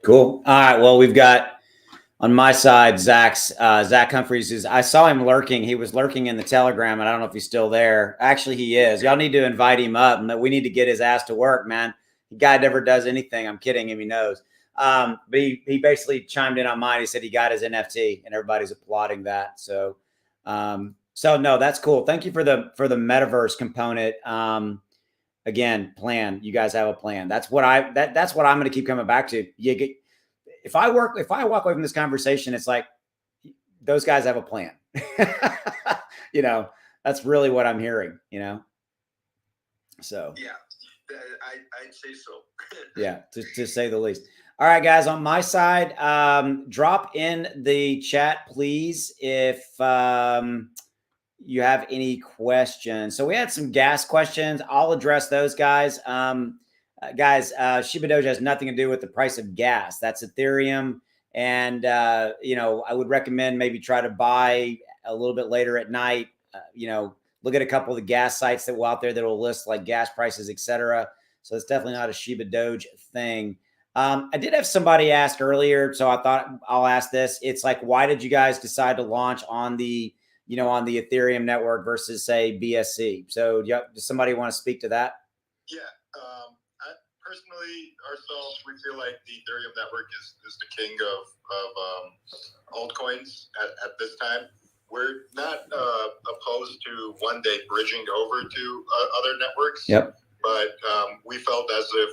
Cool. All right. Well, we've got on my side, Zach Humphreys. I saw him lurking. He was lurking in the Telegram, and I don't know if he's still there. Actually, he is. Y'all need to invite him up, and we need to get his ass to work, man. The guy never does anything. I'm kidding him. He knows. But he basically chimed in on mine. He said he got his NFT, and everybody's applauding that. So no, that's cool. Thank you for the metaverse component. Again, plan. You guys have a plan. That's what I'm going to keep coming back to. If I walk away from this conversation, it's like those guys have a plan. You know, that's really what I'm hearing. You know, so yeah, I'd say so. Yeah, to say the least. All right, guys, on my side, drop in the chat, please. If you have any questions. So we had some gas questions. I'll address those, guys. Shibadoge has nothing to do with the price of gas. That's Ethereum. And, I would recommend maybe try to buy a little bit later at night, look at a couple of the gas sites that will out there that will list like gas prices, etc. So it's definitely not a Shibadoge thing. I did have somebody ask earlier, so I thought I'll ask this. It's like, why did you guys decide to launch on the Ethereum network versus say BSC? So does somebody want to speak to that? Yeah. Personally, ourselves, we feel like the Ethereum network is the king of altcoins at this time. We're not opposed to one day bridging over to other networks. Yep. But we felt as if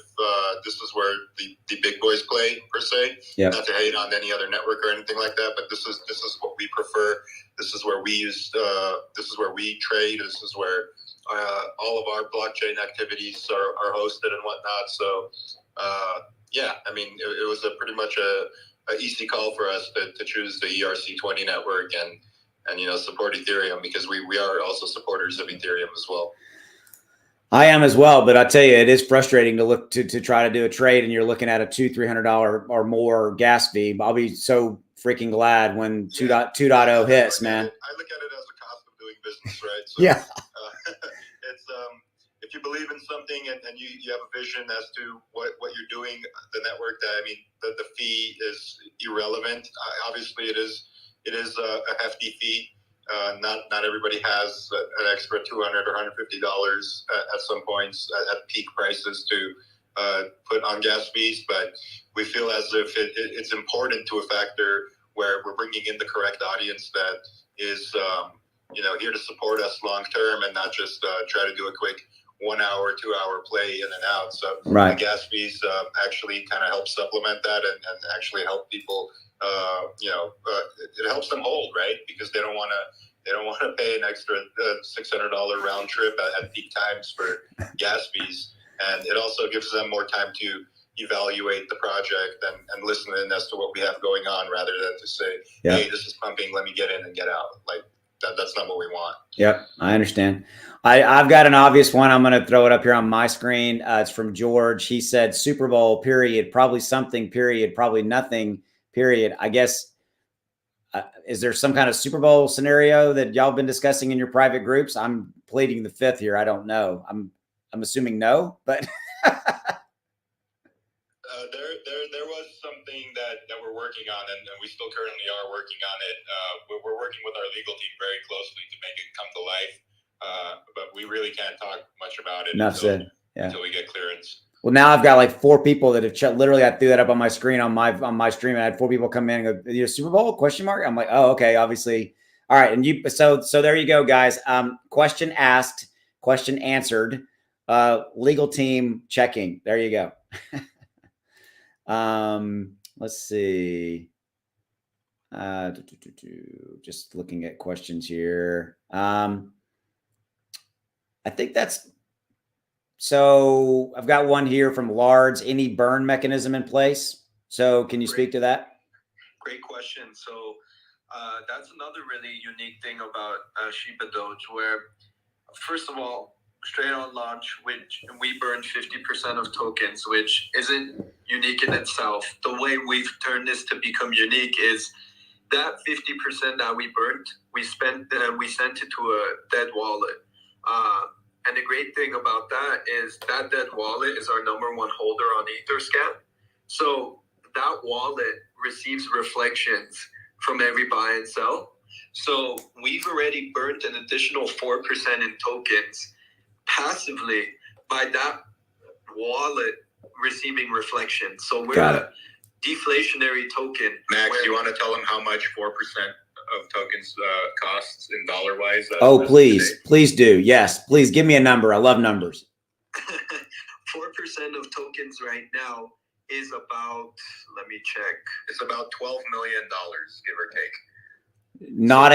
this is where the big boys play, per se. Yep. Not to hate on any other network or anything like that, but this is what we prefer. This is where we use. This is where we trade. This is where all of our blockchain activities are hosted and whatnot. So, I mean, it was pretty much a easy call for us to choose the ERC20 network and support Ethereum, because we are also supporters of Ethereum as well. I am as well, but I tell you, it is frustrating to look to try to do a trade and you're looking at a $200-300 or more gas fee. I'll be so freaking glad when 2.0 hits, man. I look at it as a cost of doing business, right? So, yeah. It's if you believe in something and you have a vision as to what you're doing, the network, the fee is irrelevant. Obviously, it is a hefty fee. Not everybody has an extra $200 or $150 at some points at peak prices to put on gas fees, but we feel as if it's important to a factor where we're bringing in the correct audience that is here to support us long term and not just try to do a quick 1 hour, 2 hour play in and out. So right. The gas fees actually kind of help supplement that and actually help people. It helps them hold, right? Because they don't want to pay an extra $600 round trip at peak times for gas fees, and it also gives them more time to evaluate the project and listen in as to what we have going on, rather than to say, hey, this is pumping, let me get in and get out. Like that's not what we want. Yep, I understand. I've got an obvious one. I'm going to throw it up here on my screen. It's from George. He said Super Bowl, period, probably something, period, probably nothing, period. I guess, is there some kind of Super Bowl scenario that y'all been discussing in your private groups? I'm pleading the fifth here. I don't know. I'm assuming no, but there was something that we're working on, and we still currently are working on it. We're working with our legal team very closely to make it come to life, but we really can't talk much about it until we get clearance. Well, now I've got like 4 people that have literally, I threw that up on my screen on my stream, and I had 4 people come in and go, Super Bowl ? I'm like, oh, okay, obviously. All right. And so there you go, guys. Question asked, question answered, legal team checking. There you go. Let's see. Just looking at questions here. I think that's, so I've got one here from Lards. Any burn mechanism in place? So can you speak to that? Great question. So that's another really unique thing about Shibadoge, where first of all, straight on launch, which we burned 50% of tokens, which isn't unique in itself. The way we've turned this to become unique is that 50% that we burnt, we sent it to a dead wallet. And the great thing about that is that dead wallet is our #1 holder on Etherscan. So that wallet receives reflections from every buy and sell. So we've already burnt an additional 4% in tokens passively by that wallet receiving reflections. So we're a deflationary token. Max, you want to tell them how much 4% of tokens costs in dollar wise? Oh, please do. Yes, please give me a number. I love numbers. 4% of tokens right now is about, let me check. It's about $12 million, give or take. Not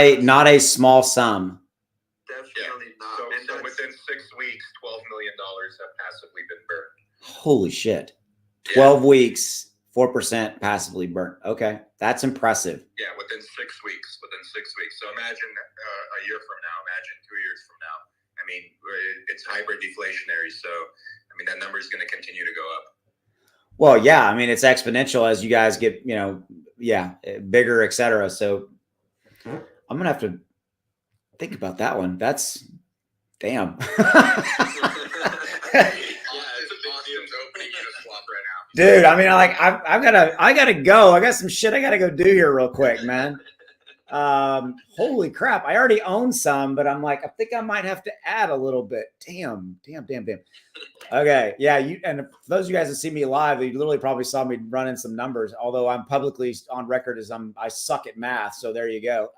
a small sum. Definitely not. So within 6 weeks, $12 million have passively been burned. Holy shit. 12 weeks, 4% passively burnt. Okay, that's impressive. Yeah, within 6 weeks. So imagine a year from now. Imagine 2 years from now. I mean, it's hyper deflationary. So I mean, that number is going to continue to go up. Well, yeah, I mean, it's exponential as you guys get, bigger, et cetera. So I'm going to have to think about that one. That's damn. Dude, I mean, I gotta go. I got some shit I gotta go do here real quick, man. Holy crap. I already own some, but I'm like, I think I might have to add a little bit. Damn. Okay. Yeah. And for those of you guys that see me live, you literally probably saw me running some numbers, although I'm publicly on record as I suck at math. So there you go.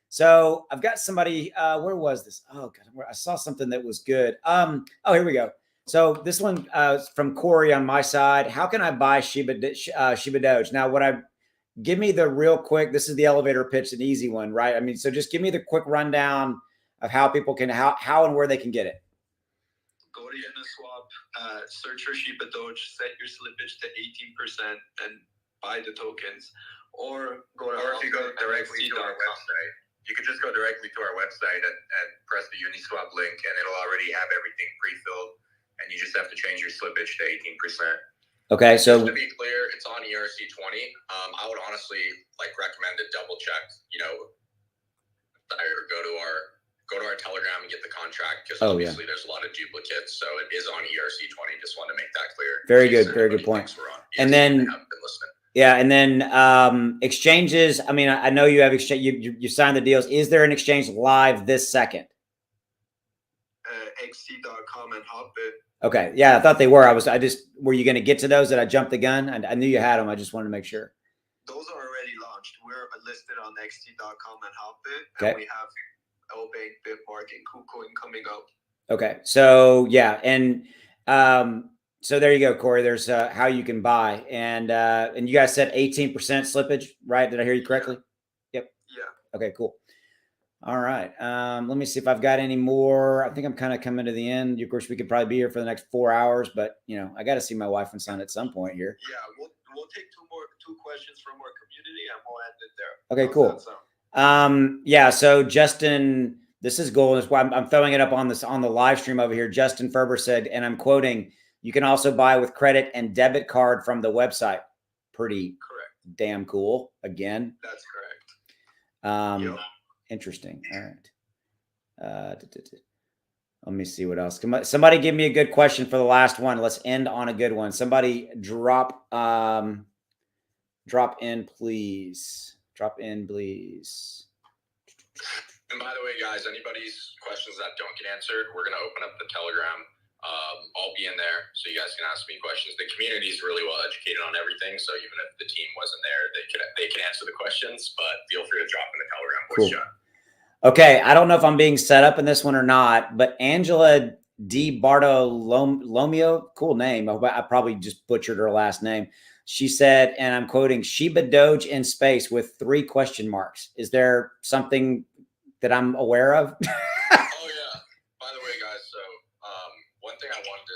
So I've got somebody, where was this? Oh God, I saw something that was good. Oh, here we go. So this one from Corey on my side. How can I buy Shibadoge? Now, give me the real quick. This is the elevator pitch, an easy one, right? I mean, so just give me the quick rundown of how people can, how and where they can get it. Go to Uniswap, search for Shibadoge, set your slippage to 18%, and buy the tokens. Or if you go directly to our website. You could just go directly to our website and press the Uniswap link, and it'll already have everything pre-filled. And you just have to change your slippage to 18%. Okay, so just to be clear, it's on ERC20. I would honestly recommend to double check, or go to our Telegram and get the contract, because obviously there's a lot of duplicates. So it is on ERC20. Just want to make that clear. Very good point. And then and then exchanges. I mean, I know you have exchange. You signed the deals. Is there an exchange live this second? XT.com and Hotbit. Okay. Yeah, I thought they were. Were you going to get to those? Did I jump the gun? I knew you had them. I just wanted to make sure. Those are already launched. We're listed on XT.com and Hotbit. Okay. And we have Lbank, Bitmark, and KuCoin coming up. Okay. So, yeah. And so there you go, Corey. There's how you can buy. And you guys said 18% slippage, right? Did I hear you correctly? Yep. Yeah. Okay, cool. All right. Let me see if I've got any more. I think I'm kind of coming to the end. Of course, we could probably be here for the next 4 hours, but I got to see my wife and son at some point here. Yeah, we'll take two questions from our community, and we'll end it Okay, there. cool. Yeah. So Justin, this is gold. That's why I'm throwing it up on the live stream over here. Justin Ferber said, and I'm quoting, "You can also buy with credit and debit card from the website." Pretty correct. Damn cool. Again. That's correct. Yep. Interesting. All right. Let me see what else. Somebody give me a good question for the last one. Let's end on a good one. Somebody drop in, please. Drop in, please. And by the way, guys, anybody's questions that don't get answered, we're going to open up the Telegram. I'll be in there, so you guys can ask me questions. The community is really well educated on everything, so even if the team wasn't there, they can answer the quesys. But feel free to drop in the Telegram voice chat. Okay, I don't know if I'm being set up in this one or not, but Angela D. Bartolomeo, cool name. I probably just butchered her last name. She said, and I'm quoting, "Shibadoge in space with 3 question marks." Is there something that I'm aware of? Oh yeah. By the way, guys, so one thing I wanted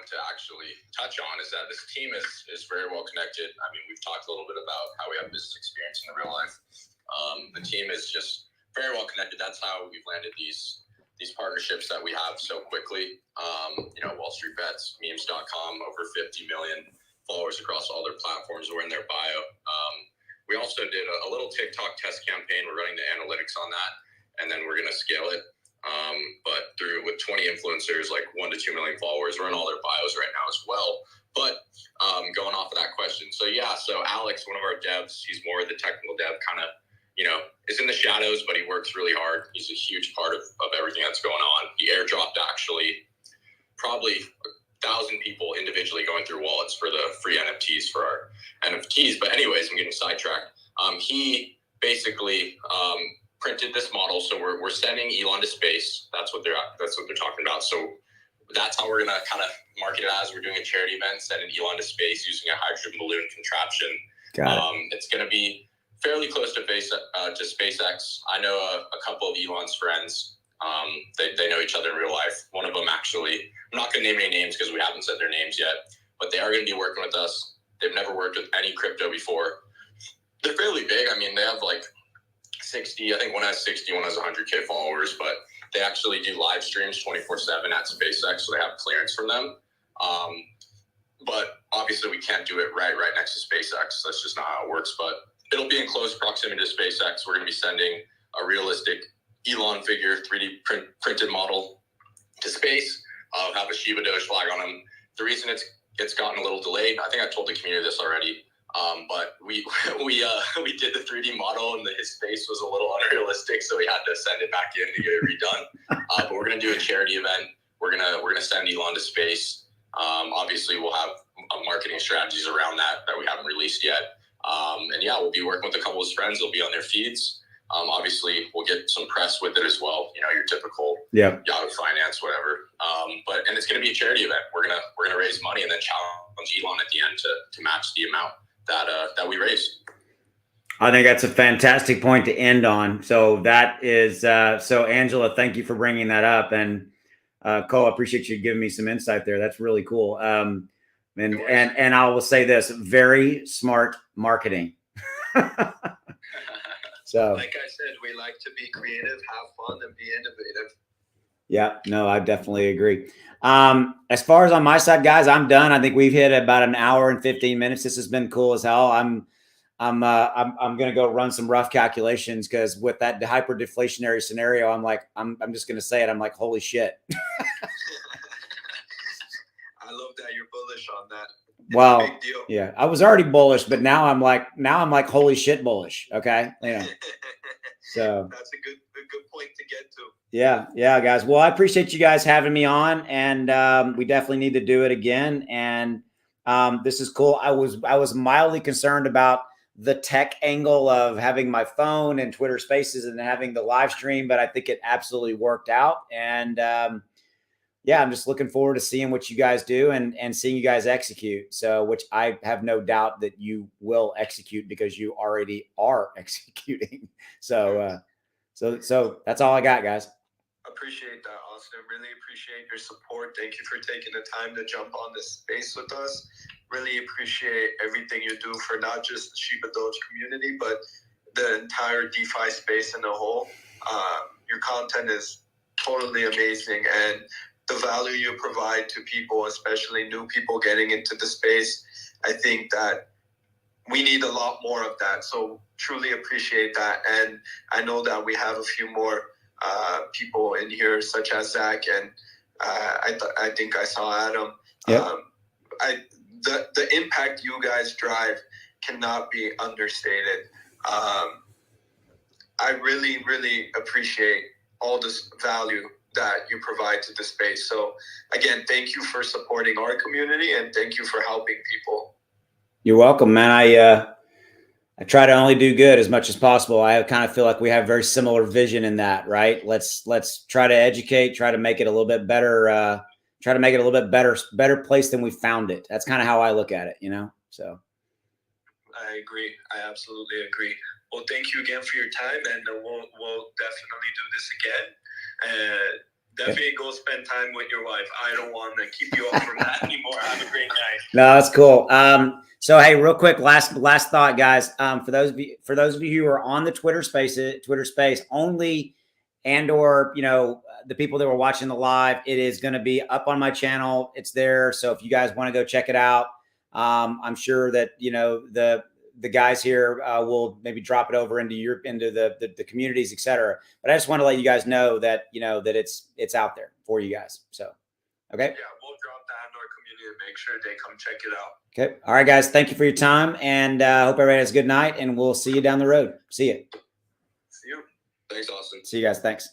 to actually touch on is that this team is very well connected. I mean, we've talked a little bit about how we have business experience in the real life. The team is just very well connected. That's how we've landed these partnerships that we have so quickly. Wall Street Bets, memes.com, over 50 million followers across all their platforms. We're in their bio. We also did a little TikTok test campaign. We're running the analytics on that, and then we're going to scale it. But with 20 influencers, like 1 to 2 million followers, we're in all their bios right now as well. But going off of that question, so Alex, one of our devs, he's more the technical dev, kind of, is in the shadows, but he works really hard. He's a huge part of everything that's going on. He airdropped actually probably 1,000 people individually going through wallets for the free NFTs for our NFTs. But anyways, I'm getting sidetracked. He basically printed this model. So we're sending Elon to space. That's what they're talking about. So that's how we're gonna kind of market it as. We're doing a charity event, sending Elon to space using a hydrogen balloon contraption. It's gonna be fairly close to SpaceX. I know a couple of Elon's friends. They know each other in real life. One of them actually, I'm not going to name any names because we haven't said their names yet, but they are going to be working with us. They They've never worked with any crypto before. They're fairly big. I mean, they have like 60, I think one has 60, one has 100K followers, but they actually do live streams 24/7 at SpaceX, so they have clearance from them. But obviously we can't do it right next to SpaceX. That's just not how it works, but it'll be in close proximity to SpaceX. We're going to be sending a realistic Elon figure 3D printed model to space. Have a Shibadoge flag on them. The reason it's gotten a little delayed, I think I told the community this already, but we did the 3D model and his face was a little unrealistic, so we had to send it back in to get it redone. But we're gonna do a charity event. We're gonna send Elon to space. Obviously, we'll have marketing strategies around that we haven't released yet. And yeah, we'll be working with a couple of his friends. They'll be on their feeds. Obviously, we'll get some press with it as well. You know, your typical Yahoo Finance, whatever. And it's going to be a charity event. We're gonna raise money and then challenge Elon at the end to match the amount that we raise. I think that's a fantastic point to end on. So that is so Angela, thank you for bringing that up, and Cole, I appreciate you giving me some insight there. That's really cool. And I will say this: very smart marketing. So, like I said, we like to be creative, have fun, and be innovative. Yeah, no, I definitely agree. As far as on my side, guys, I'm done. I think we've hit about an hour and 15 minutes. This has been cool as hell. I'm going to go run some rough calculations, because with that hyper deflationary scenario, I'm just going to say it. I'm like, holy shit. I love that you're bullish on that. Well, yeah, I was already bullish, but now I'm like, holy shit, bullish. Okay. You know, so that's a good point to get to. Yeah, guys. Well, I appreciate you guys having me on, and we definitely need to do it again. And this is cool. I was mildly concerned about the tech angle of having my phone and Twitter Spaces and having the live stream, but I think it absolutely worked out. And yeah, I'm just looking forward to seeing what you guys do and seeing you guys execute. So, which I have no doubt that you will execute, because you already are executing. So that's all I got, guys. Appreciate that, Austin. Really appreciate your support. Thank you for taking the time to jump on this space with us. Really appreciate everything you do for not just the Shibadoge community, but the entire DeFi space in a whole. Your content is totally amazing, and the value you provide to people, especially new people getting into the space, I think that we need a lot more of that. So truly appreciate that. And I know that we have a few more people in here, such as Zach, and I think I saw Adam. Yep. The impact you guys drive cannot be understated. I really, really appreciate all this value that you provide to the space. So again, thank you for supporting our community, and thank you for helping people. You're welcome, man. I try to only do good as much as possible. I kind of feel like we have very similar vision in that, right? Let's try to educate, try to make it a little bit better, try to make it a little bit better place than we found it. That's kind of how I look at it, you know? So I agree. I absolutely agree. Well, thank you again for your time, and we'll definitely do this again. Definitely go spend time with your wife. I don't want to keep you up from that anymore. Have a great night. No, that's cool. So hey, real quick, last thought, guys. For those of you who are on the Twitter space only, and/or the people that were watching the live, it is going to be up on my channel. It's there. So if you guys want to go check it out, I'm sure that the guys here will maybe drop it over into the communities, etc. But I just want to let you guys know that that it's out there for you guys. So okay. Yeah, we'll drop that in our community and make sure they come check it out. Okay. All right, guys. Thank you for your time, and hope everybody has a good night, and we'll see you down the road. See you. See you. Thanks, Austin. See you guys. Thanks.